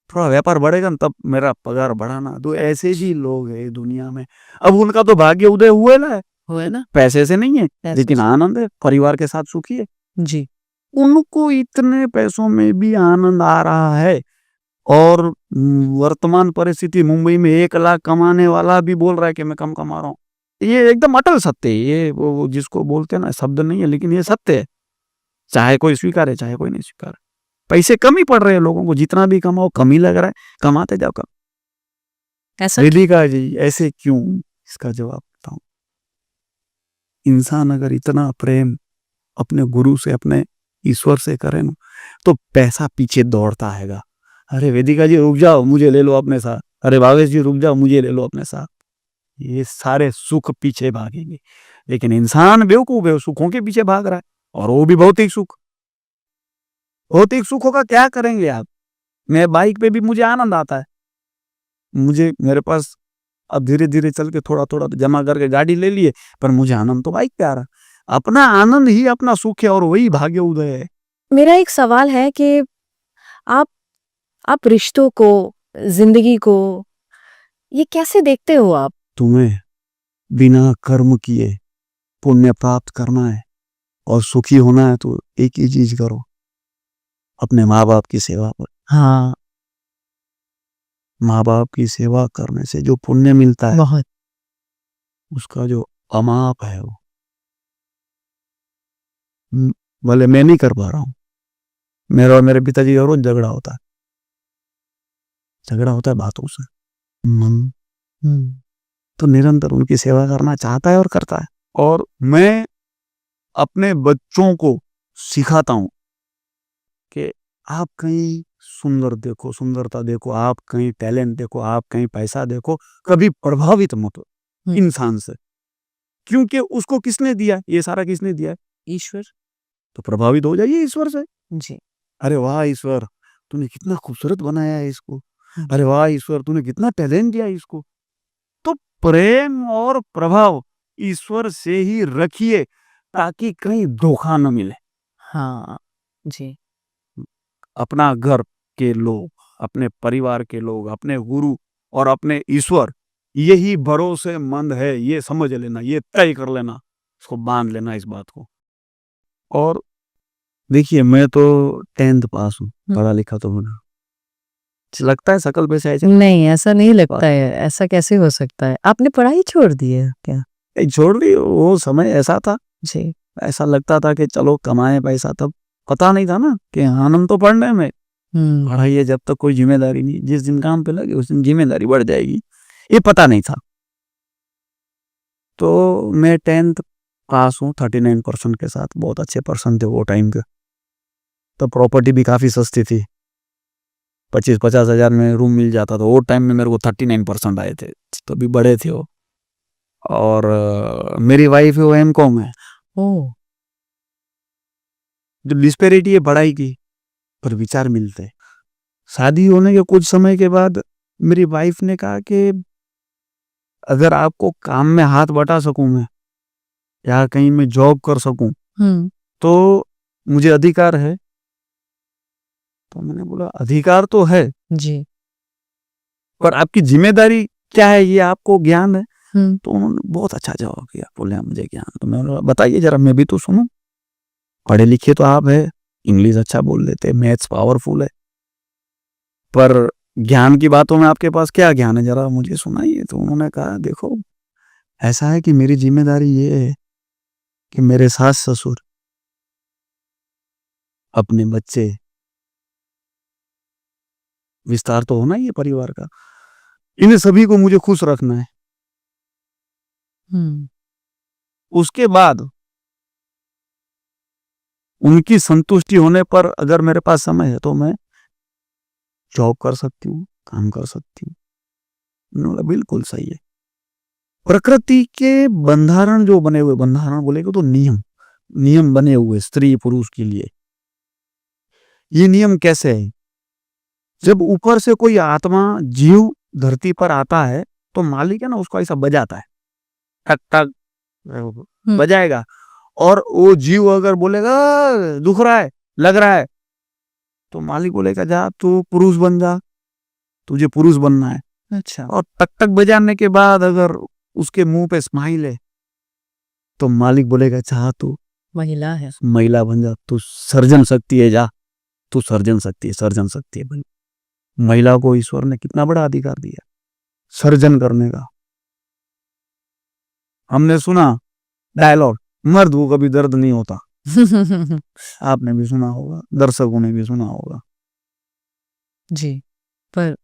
थोड़ा व्यापार बढ़ेगा ना तब मेरा पगार बढ़ाना। तो ऐसे भी लोग हैं दुनिया में। अब उनका तो भाग्य उदय हुए ना, पैसे से नहीं है लेकिन आनंद है, परिवार के साथ सुखी है जी। उनको इतने पैसों में भी आनंद आ रहा है और वर्तमान परिस्थिति मुंबई में 1 लाख कमाने वाला भी बोल रहा है कि मैं कम कमा रहा हूँ। ये एकदम अटल सत्य है। ये वो जिसको बोलते हैं ना, शब्द नहीं है लेकिन ये सत्य है, चाहे कोई स्वीकारे चाहे कोई नहीं स्वीकारे। पैसे कम ही पड़ रहे हैं लोगों को, जितना भी कमाओ कम ही लग रहा है, कमाते जाओ कम। वेदिका जी ऐसे क्यों? इसका जवाब बताऊं। इंसान अगर इतना प्रेम अपने गुरु से, अपने ईश्वर से करे ना, तो पैसा पीछे दौड़ता हैगा। अरे वेदिका जी रुक जाओ, मुझे ले लो अपने साथ। अरे भावेश जी रुक जाओ, मुझे ले लो अपने साथ। ये सारे सुख पीछे भागेंगे, लेकिन इंसान बेवकूफ है, सुखों के पीछे भाग रहा है, और वो भी भौतिक सुख। भौतिक सुखों का क्या करेंगे आप? मैं बाइक पे भी मुझे आनंद आता है, मुझे, मेरे पास अब धीरे धीरे चल के थोड़ा थोड़ा जमा करके गाड़ी ले लिए, पर मुझे आनंद तो बाइक पे आ रहा। अपना आनंद ही अपना सुख है और वही भाग्य उदय है। मेरा एक सवाल है कि आप रिश्तों को, जिंदगी को, ये कैसे देखते हो आप? तुम्हें बिना कर्म किए पुण्य प्राप्त करना है और सुखी होना है तो एक ही चीज करो, अपने माँ बाप की सेवा पर। हाँ, माँ बाप की सेवा करने से जो पुण्य मिलता है बहुत, उसका जो अमाप है वो भले मैं नहीं कर पा रहा हूँ। मेरा और मेरे पिताजी का रोज झगड़ा होता है बातों से। मन तो निरंतर उनकी सेवा करना चाहता है और करता है। और मैं अपने बच्चों को सिखाता हूं कि आप कहीं सुंदर देखो, सुंदरता देखो, आप कहीं टैलेंट देखो, आप कहीं पैसा देखो, कभी प्रभावित मत हो इंसान से, क्योंकि उसको किसने दिया? ये सारा किसने दिया है? ईश्वर। तो प्रभावित हो जाइए ईश्वर से जी। अरे वाह ईश्वर, तूने कितना खूबसूरत बनाया है इसको। अरे वाह ईश्वर, तूने कितना टैलेंट दिया इसको। तो प्रेम और प्रभाव ईश्वर से ही रखिए ताकि कहीं धोखा न मिले। हाँ जी। अपना घर के लोग, अपने परिवार के लोग, अपने गुरु और अपने ईश्वर, यही भरोसेमंद है, ये समझ लेना, ये तय कर लेना, इसको बांध लेना इस बात को। और देखिए मैं तो 10th पास हूँ, पढ़ा लिखा तो हूँ, लगता है शकल पे से नहीं, ऐसा नहीं लगता है। ऐसा कैसे हो सकता है? आपने पढ़ाई छोड़ दी है क्या? छोड़ दी, वो समय ऐसा था जी। ऐसा लगता था कि चलो कमाए पैसा, तब पता नहीं था ना कि आनंद तो पढ़ने में, पढ़ाई है जब तक कोई जिम्मेदारी नहीं, जिस दिन काम पे लगे उस दिन जिम्मेदारी बढ़ जाएगी, ये पता नहीं था। तो मैं 10th पास हूँ 39% के साथ, बहुत अच्छे पर्सन थे वो टाइम के। तो प्रॉपर्टी भी काफ़ी सस्ती थी, 25-50 हज़ार में रूम मिल जाता था। वो टाइम में मेरे को 39% आए थे, तो भी बड़े थे वो। और मेरी वाइफ है वो M.Com है। ओ जो डिस्पेरिटी है पढ़ाई की, पर विचार मिलते। शादी होने के कुछ समय के बाद मेरी वाइफ ने कहा कि अगर आपको काम में हाथ बटा सकूं मैं, या कहीं मैं जॉब कर सकूं, तो मुझे अधिकार है। तो मैंने बोला अधिकार तो है जी। पर आपकी जिम्मेदारी क्या है ये आपको ज्ञान है? तो उन्होंने बहुत अच्छा जवाब दिया, बोले मुझे ज्ञान। तो मैंने बोला बताइए जरा, मैं भी तो सुनूं। पढ़े लिखे तो आप है, इंग्लिश अच्छा बोल लेते, मैथ्स पावरफुल है, पर ज्ञान की बातों में आपके पास क्या ज्ञान है, जरा मुझे सुनाइए। तो उन्होंने कहा देखो ऐसा है कि मेरी जिम्मेदारी ये है कि मेरे सास ससुर, अपने बच्चे, विस्तार तो होना ही है परिवार का, इन्हें सभी को मुझे खुश रखना है। उसके बाद उनकी संतुष्टि होने पर अगर मेरे पास समय है तो मैं जॉब कर सकती हूँ, काम कर सकती हूँ। उन्होंने बोला बिल्कुल सही है। प्रकृति के बंधारण जो बने हुए, बंधारण बोलेगे तो नियम, नियम बने हुए स्त्री पुरुष के लिए। ये नियम कैसे है? जब ऊपर से कोई आत्मा जीव धरती पर आता है तो मालिक है ना उसको ऐसा बजाता है, टक टक बजाएगा। और वो जीव अगर बोलेगा दुख रहा है, लग रहा है, तो मालिक बोलेगा जा तू पुरुष बन जा, तुझे पुरुष बनना है। अच्छा। और टक टक बजाने के बाद अगर उसके मुंह पे स्माइल है तो मालिक बोलेगा चाह तू महिला है। महिला बन जा, तू सर्जन शक्ति है, जा तू सर्जन शक्ति है, सर्जन शक्ति है। बन महिला को ईश्वर ने कितना बड़ा अधिकार दिया सर्जन करने का। हमने सुना डायलॉग, मर्द को कभी दर्द नहीं होता, आपने भी सुना होगा, दर्शकों ने भी सुना होगा। जी। पर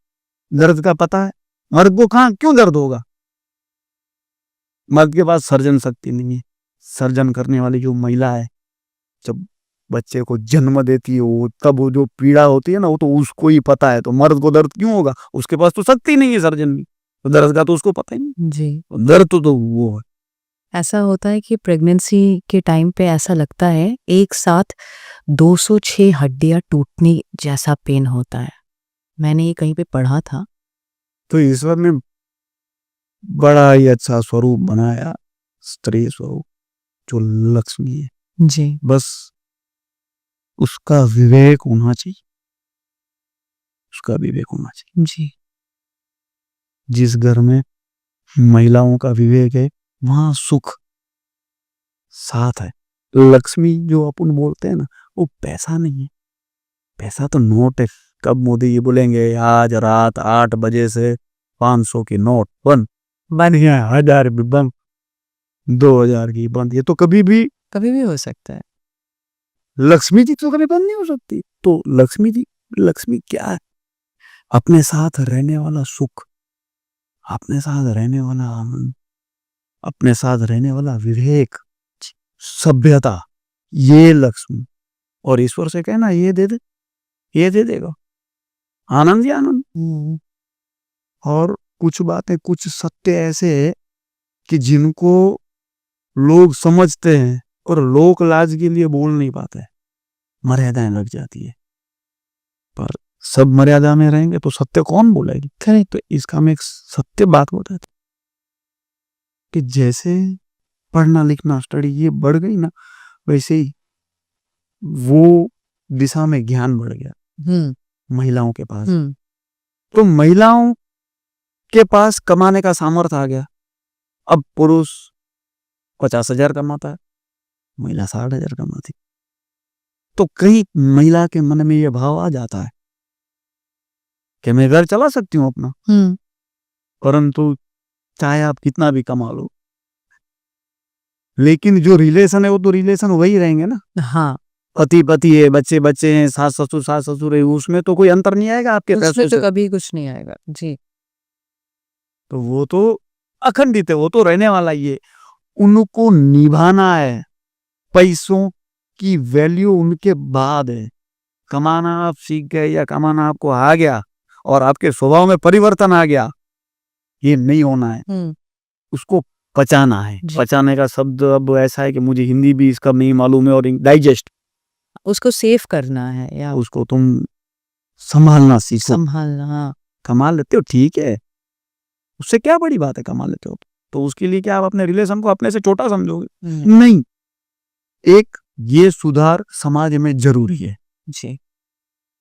दर्द का पता है, मर्द को कहां क्यों दर्द होगा? मर्द के पास सर्जन शक्ति नहीं है। सर्जन करने वाली जो महिला है, जब बच्चे को जन्म देती है वो, तब वो जो पीड़ा होती है ना, वो तो उसको ही पता है। तो मर्द को दर्द क्यों होगा? उसके पास तो शक्ति नहीं है सर्जन की, तो दर्द का तो उसको पता ही नहीं। जी, दर्द तो वो है। ऐसा होता है कि प्रेगनेंसी के टाइम पे ऐसा लगता है एक साथ 206 हड्डियां टूटने जैसा पेन होता है। मैंने ये कहीं पे पढ़ा था। तो ईश्वर ने बड़ा ही अच्छा स्वरूप बनाया, स्त्री स्वरूप, जो लक्ष्मी है। जी। बस उसका विवेक होना चाहिए, उसका विवेक होना चाहिए। जी। जिस घर में महिलाओं का विवेक है वहां सुख साथ है। लक्ष्मी जो अपन बोलते हैं ना, वो पैसा नहीं है, पैसा तो नोट है। कब मोदी ये बोलेंगे आज रात 8 बजे से 500 की नोट बंद, बन गया 1000 भी बंद, 2000 की बंद, ये तो कभी भी हो सकता है। लक्ष्मी जी तो कभी बंद नहीं हो सकती। तो लक्ष्मी जी, लक्ष्मी क्या है? अपने साथ रहने वाला सुख, अपने साथ रहने वाला आनंद, अपने साथ रहने वाला विवेक, सभ्यता, ये लक्ष्मी। और ईश्वर से कहना ये दे दे, ये दे देगा, आनंद ही आनंद। और कुछ बातें, कुछ सत्य ऐसे है कि जिनको लोग समझते हैं और लोक लाज के लिए बोल नहीं पाते, मर्यादाएं लग जाती है। पर सब मर्यादा में रहेंगे तो सत्य कौन बोलेगी? खैर, तो इसका मैं एक सत्य बात बताता कि जैसे पढ़ना लिखना स्टडी ये बढ़ गई ना, वैसे ही वो दिशा में ज्ञान बढ़ गया महिलाओं के पास। तो महिलाओं के पास कमाने का सामर्थ्य आ गया। अब पुरुष 50,000 कमाता है, महिला 60,000 कमाती। तो कहीं महिला के मन में यह भाव आ जाता है कि मैं घर चला सकती हूँ अपना, परंतु चाहे आप कितना भी कमा लो, लेकिन जो रिलेशन है वो तो रिलेशन वही रहेंगे ना। हाँ। पति पति है, बच्चे बच्चे हैं, सास ससुर है, उसमें तो कोई अंतर नहीं आएगा आपके उसमें पैसों तो से। कभी कुछ नहीं आएगा जी। तो वो तो अखंडित है, वो तो रहने वाला ही है। उनको निभाना है। पैसों की वैल्यू उनके बाद है। कमाना आप सीख गए या कमाना आपको आ गया और आपके स्वभाव में परिवर्तन आ गया, ये नहीं होना है। उसको पचाना है। जी। पचाने का शब्द अब ऐसा है कि मुझे हिंदी भी इसका नहीं मालूम है, और डाइजेस्ट, उसको सेव करना है या उसको तुम संभालना सीखो। संभालना। हाँ। कमा लेते हो ठीक है, उससे क्या बड़ी बात है, कमा लेते हो तो उसके लिए क्या आप अपने रिलेशन को अपने से छोटा समझोगे? नहीं। एक ये सुधार समाज में जरूरी है जी।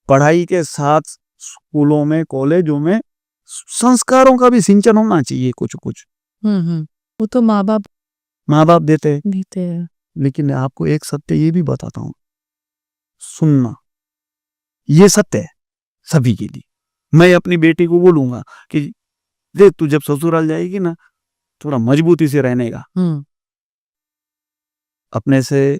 पढ़ाई के साथ। स्कूलों में, कॉलेजों में संस्कारों का भी सिंचन होना चाहिए। कुछ कुछ वो तो माँ बाप देते हैं, देते हैं। लेकिन आपको एक सत्य ये भी बताता हूँ, सुनना ये सत्य है सभी के लिए। मैं अपनी बेटी को बोलूंगा कि देख, तू जब ससुराल जाएगी ना, थोड़ा मजबूती से रहने का। अपने से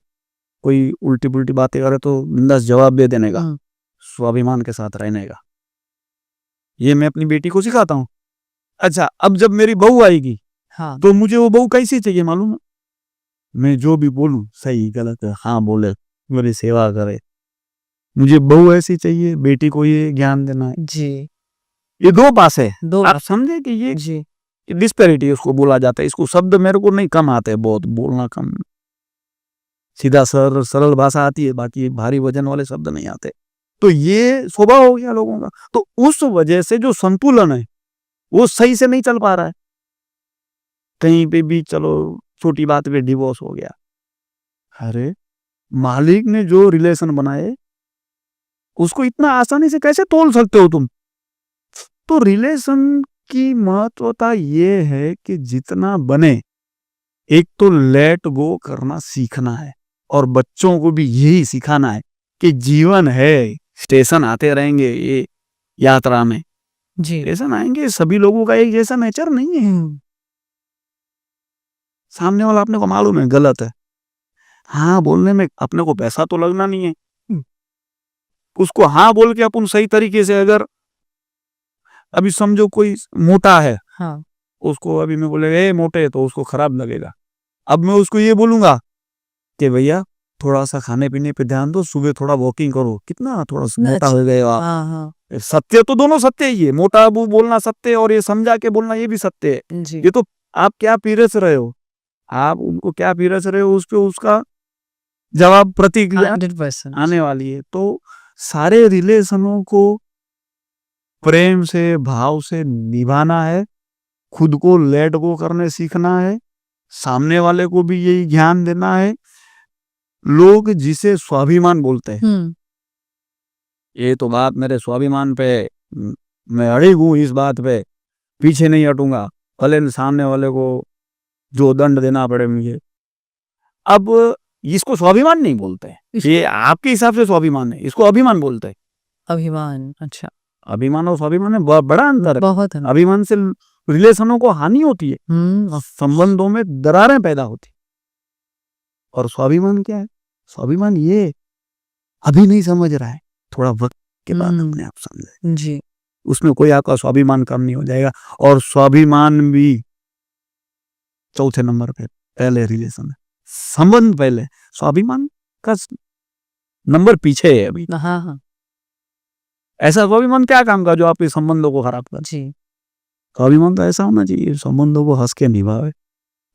कोई उल्टी पुल्टी बातें करे तो बिंदास जवाब दे देने का, स्वाभिमान के साथ रहने का। ये मैं अपनी बेटी को सिखाता हूँ। अच्छा, अब जब मेरी बहू आएगी, हाँ। तो मुझे वो बहू कैसी चाहिए मालूम है? मैं जो भी बोलूं सही गलत है, हाँ बोले, मेरी सेवा करे। मुझे बहू ऐसी चाहिए, बेटी को ये ज्ञान देना है। जी। ये दो पास है। दो आप समझे कि ये जी। डिस्पैरिटी उसको बोला जाता है। इसको शब्द मेरे को नहीं कम आते, बहुत बोलना कम, सीधा सरल भाषा आती है, बाकी भारी वजन वाले शब्द नहीं आते। तो ये स्वभाव हो गया लोगों का। तो उस वजह से जो संतुलन है वो सही से नहीं चल पा रहा है। कहीं पे भी चलो, छोटी बात पे डिवोर्स हो गया। अरे, मालिक ने जो रिलेशन बनाए उसको इतना आसानी से कैसे तोल सकते हो तुम? तो रिलेशन की महत्वता ये है कि जितना बने, एक तो लेट गो करना सीखना है, और बच्चों को भी यही सिखाना है कि जीवन है, स्टेशन आते रहेंगे ये यात्रा में। जी। स्टेशन आएंगे, सभी लोगों का एक जैसा नेचर नहीं है। सामने वाला अपने को मालूम है गलत है, हाँ बोलने में अपने को पैसा तो लगना नहीं है। उसको हाँ बोल के अपन सही तरीके से, अगर अभी समझो कोई मोटा है, हाँ। उसको अभी मैं बोले ए मोटे, तो उसको खराब लगेगा। अब मैं उसको ये बोलूंगा कि भैया थोड़ा सा खाने पीने पे ध्यान दो, सुबह थोड़ा वॉकिंग करो, कितना थोड़ा मोटा हो गया आप। हाँ। सत्य तो दोनों सत्य ही है, मोटा वो बोलना सत्य है और ये समझा के बोलना ये भी सत्य है। जी। ये तो आप क्या पीरस रहे हो, आप उनको क्या पीरस रहे हो, उस पे उसका जवाब प्रतिक्रिया 100% आने वाली है। तो सारे रिलेशनों को प्रेम से, भाव से निभाना है, खुद को लेट गो करने सीखना है, सामने वाले को भी यही ज्ञान देना है। लोग जिसे स्वाभिमान बोलते हैं, ये तो बात मेरे स्वाभिमान पे, मैं अड़ी हूं इस बात पे, पीछे नहीं हटूंगा, भले सामने वाले को जो दंड देना पड़े मुझे। अब इसको स्वाभिमान नहीं बोलते, ये आपके हिसाब से स्वाभिमान है, इसको अभिमान बोलते हैं। अभिमान। अच्छा। अभिमान और स्वाभिमान में बड़ा अंतर है। बहुत है। अभिमान से रिलेशनों को हानि होती है, संबंधों में दरारें पैदा होती। और स्वाभिमान क्या है? स्वाभिमान ये अभी नहीं समझ रहा है, थोड़ा वक्त के बाद अपने आप समझे जी। उसमें कोई आपका स्वाभिमान कम नहीं हो जाएगा। और स्वाभिमान भी चौथे नंबर पे, पहले रिलेशन है, संबंध पहले, स्वाभिमान का नंबर पीछे है अभी। हाँ। ऐसा स्वाभिमान क्या काम का जो आपके संबंधों को खराब कर? जी। स्वाभिमान तो ऐसा होना चाहिए संबंधों को हंस के निभावे।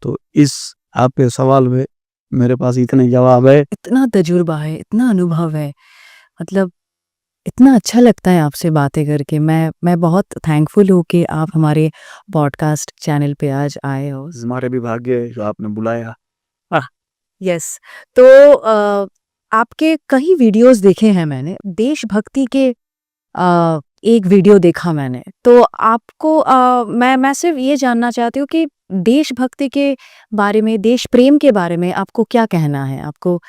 तो इस आपके सवाल में मेरे पास इतने जवाब है। इतना तजुर्बा है, इतना अनुभव है, मतलब इतना अच्छा लगता है आपसे बातें करके। मैं बहुत थैंकफुल हूँ कि आप हमारे पॉडकास्ट चैनल पे आज आए हो। हमारे भी भाग्य है जो आपने बुलाया। यस। तो आपके कई वीडियोस देखे हैं मैंने, देशभक्ति के एक वीडियो देखा मैंने। तो आपको मैं सिर्फ ये जानना चाहती हूँ कि देशभक्ति के बारे में, देश प्रेम के बारे में आपको क्या कहना है? आपको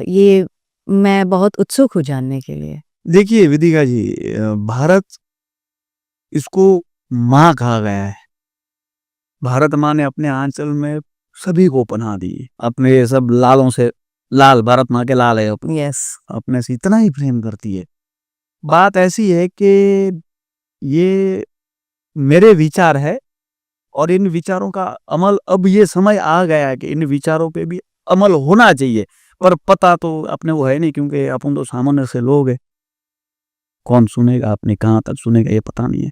ये मैं बहुत उत्सुक हूँ जानने के लिए। देखिए विदिका जी, भारत, इसको माँ कहा गया है। भारत माँ ने अपने आंचल में सभी को पनाह दी, अपने ये सब लालों से लाल, भारत माँ के लाल है अपने यस अपने से इतना ही प्रेम करती है। बात ऐसी है कि ये मेरे विचार है और इन विचारों का अमल अब ये समय आ गया है कि इन विचारों पे भी अमल होना चाहिए, पर पता तो अपने वो है नहीं, क्योंकि अपन तो सामान्य से लोग हैं। कौन सुनेगा, आपने कहाँ तक सुनेगा ये पता नहीं है।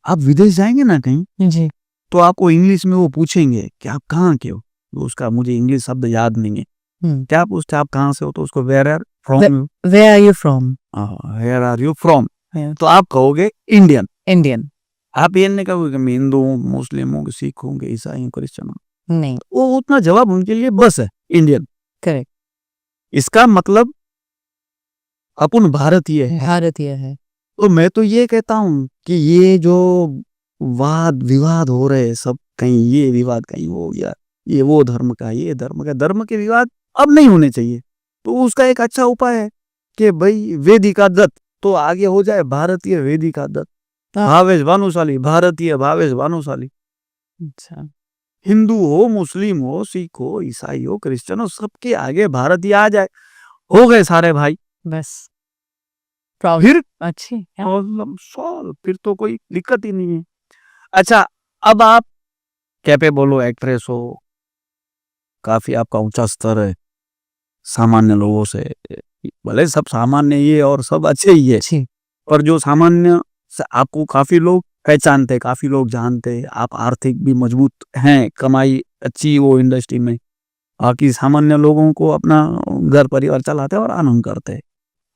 आप विदेश जाएंगे ना कहीं, जी तो आपको इंग्लिश में वो पूछेंगे कि आप कहाँ के हो, तो उसका मुझे इंग्लिश शब्द याद नहीं है। क्या पूछते आप कहाँ से हो, तो उसको where are from, where are you from where are you from, तो आप कहोगे इंडियन। इंडियन आप ये नहीं कहोगे कि मैं हिंदू हूँ, मुस्लिम हूँ, सिख हूँ, ईसाई हूँ, क्रिश्चियन हूँ। नहीं वो उतना जवाब उनके लिए बस है, इंडियन। करेक्ट इसका मतलब अपन भारतीय है। भारतीय है तो मैं तो ये कहता हूँ कि ये जो वाद विवाद हो रहे हैं सब, कहीं ये विवाद कहीं हो गया, ये वो धर्म का, ये धर्म का, धर्म के विवाद अब नहीं होने चाहिए। तो उसका एक अच्छा उपाय है कि भाई वेदिका दत्त तो आगे हो जाए भारतीय वेदिका दत्त, भावेश भानुशाली भारतीय भावेश भानुशाली। अच्छा हिंदू हो, मुस्लिम हो, सिख हो, ईसाई हो, क्रिश्चियन हो, सबके आगे भारतीय आ जाए, हो गए सारे भाई। बस फिर अच्छी प्रॉब्लम सॉल्व, फिर तो कोई दिक्कत ही नहीं है। अच्छा, अब आप कैपेबल हो, एक्ट्रेस हो, काफी आपका ऊंचा स्तर है सामान्य लोगों से, भले सब सामान्य ही है और सब अच्छे ही है, अच्छी पर जो सामान्य से आपको काफी लोग पहचानते, काफी लोग जानते, आप आर्थिक भी मजबूत हैं, कमाई अच्छी वो इंडस्ट्री में, बाकी सामान्य लोगों को अपना घर परिवार चलाते और आनंद करते,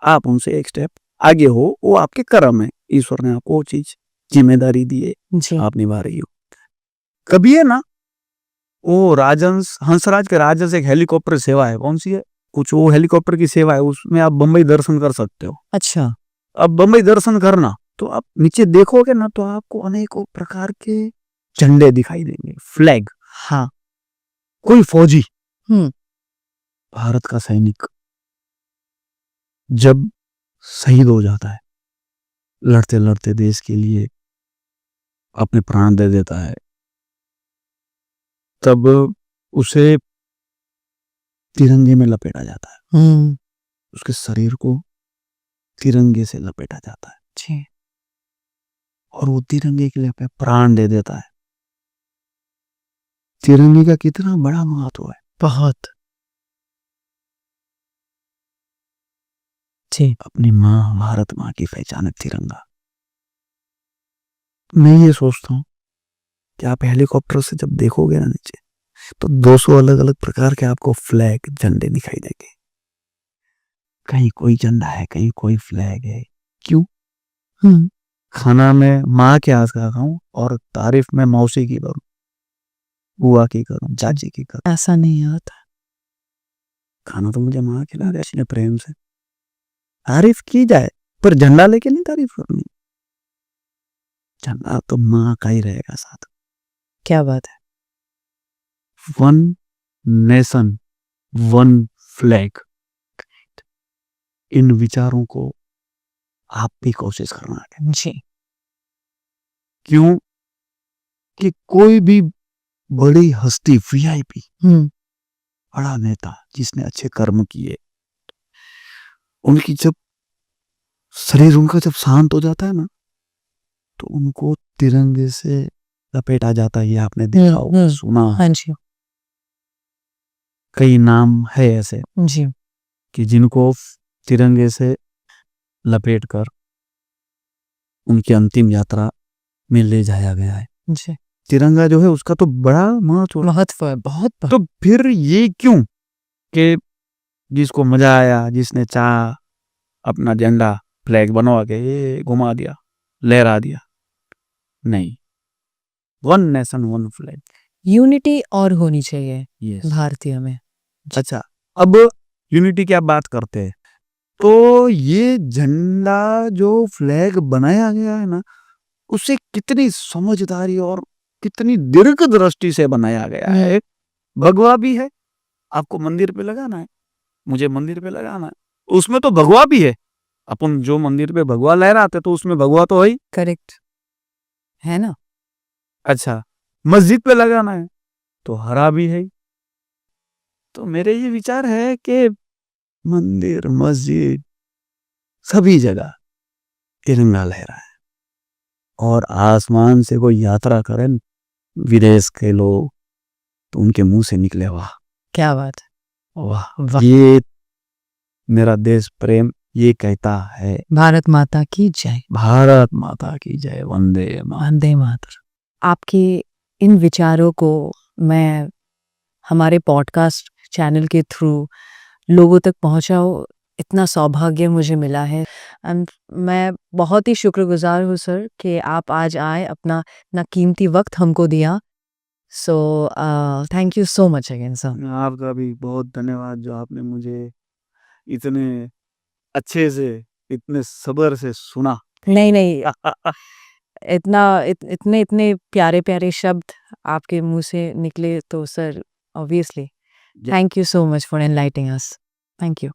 आप उनसे एक स्टेप आगे हो, वो आपके कर्म है, ईश्वर ने आपको वो चीज जिम्मेदारी दी है, जी आप निभा रही हो। कभी है ना, वो राजंस हंसराज के राजंस एक हेलीकॉप्टर सेवा है, कौन सी है, कुछ वो हेलीकॉप्टर की सेवा है, उसमें आप बम्बई दर्शन कर सकते हो। अच्छा अब बम्बई दर्शन करना, तो आप नीचे देखोगे ना, तो आपको अनेकों प्रकार के झंडे दिखाई देंगे, फ्लैग। हाँ कोई फौजी, हम्म भारत का सैनिक जब शहीद हो जाता है, लड़ते लड़ते देश के लिए अपने प्राण दे देता है, तब उसे तिरंगे में लपेटा जाता है, उसके शरीर को तिरंगे से लपेटा जाता है, जी और वो तिरंगे के लिए अपने प्राण दे देता है। तिरंगे का कितना बड़ा महत्व है, बहुत जी अपनी माँ, भारत माँ की पहचान है तिरंगा। मैं ये सोचता हूँ कि आप हेलीकॉप्टर से जब देखोगे ना नीचे, तो 200 अलग अलग प्रकार के आपको फ्लैग, झंडे दिखाई देंगे, कहीं कोई झंडा है, कहीं कोई फ्लैग है। क्यों? खाना में माँ के हाथ का खाऊं और तारीफ में मौसी की करूं, बुआ की करूं, चाची की करूं। ऐसा नहीं होता खाना तो मुझे माँ खिला दे अपने प्रेम से, तारीफ की जाए, पर झंडा लेके नहीं तारीफ करनी। झंडा तो माँ का ही रहेगा साथ। क्या बात है वन नेशन, वन फ्लैग, इन विचारों को आप भी कोशिश करना है। जी क्यों? कि कोई भी बड़ी हस्ती, वीआईपी, बड़ा नेता जिसने अच्छे कर्म किए, उनकी जब शरीर उनका जब शांत हो जाता है ना, तो उनको तिरंगे से लपेटा जाता है। ये आपने देखा होगा, सुना। हाँ जी कई नाम है ऐसे जी कि जिनको तिरंगे से लपेट कर उनकी अंतिम यात्रा में ले जाया गया है। जी तिरंगा जो है उसका तो बड़ा महत्व है। महत्व है बहुत तो फिर ये क्यों कि जिसको मजा आया, जिसने चाहा, अपना झंडा फ्लैग बनवा के ये घुमा दिया, लहरा दिया? नहीं, one nation one flag. Unity और होनी चाहिए यस। भारतीय में अच्छा, अब यूनिटी की आप बात करते हैं, तो ये झंडा जो फ्लैग बनाया गया है ना, उसे कितनी समझदारी और कितनी दीर्घ दृष्टि से बनाया गया है। भगवा भी है, आपको मंदिर पे लगाना है, मुझे मंदिर पे लगाना है, उसमें तो भगवा भी है। अपन जो मंदिर पे भगवा लहराते तो उसमें भगवा तो है ही। करेक्ट है ना अच्छा, मस्जिद पे लगाना है तो हरा भी है ही। तो मेरे ये विचार है कि मंदिर मस्जिद सभी जगह तिरंगा लहरा है और आसमान से कोई यात्रा करे न, विदेश के लोग, तो उनके मुंह से निकले वाह क्या बात वाह वाह। ये मेरा देश प्रेम ये कहता है। भारत माता की जय। भारत माता की जय। वंदे मातरम। वंदे मातरम। आपके इन विचारों को मैं हमारे पॉडकास्ट चैनल के थ्रू लोगों तक पहुंचाऊं, इतना सौभाग्य मुझे मिला है। एंड मैं बहुत ही शुक्रगुजार हूँ सर कि आप आज आए, अपना इतना कीमती वक्त हमको दिया। So thank you so much again sir. आपका भी बहुत धन्यवाद जो आपने मुझे इतने अच्छे से इतने सब्र से सुना। नहीं नहीं, इतने इतने प्यारे प्यारे शब्द आपके मुंह से निकले तो sir obviously thank you so much for enlightening us. Thank you.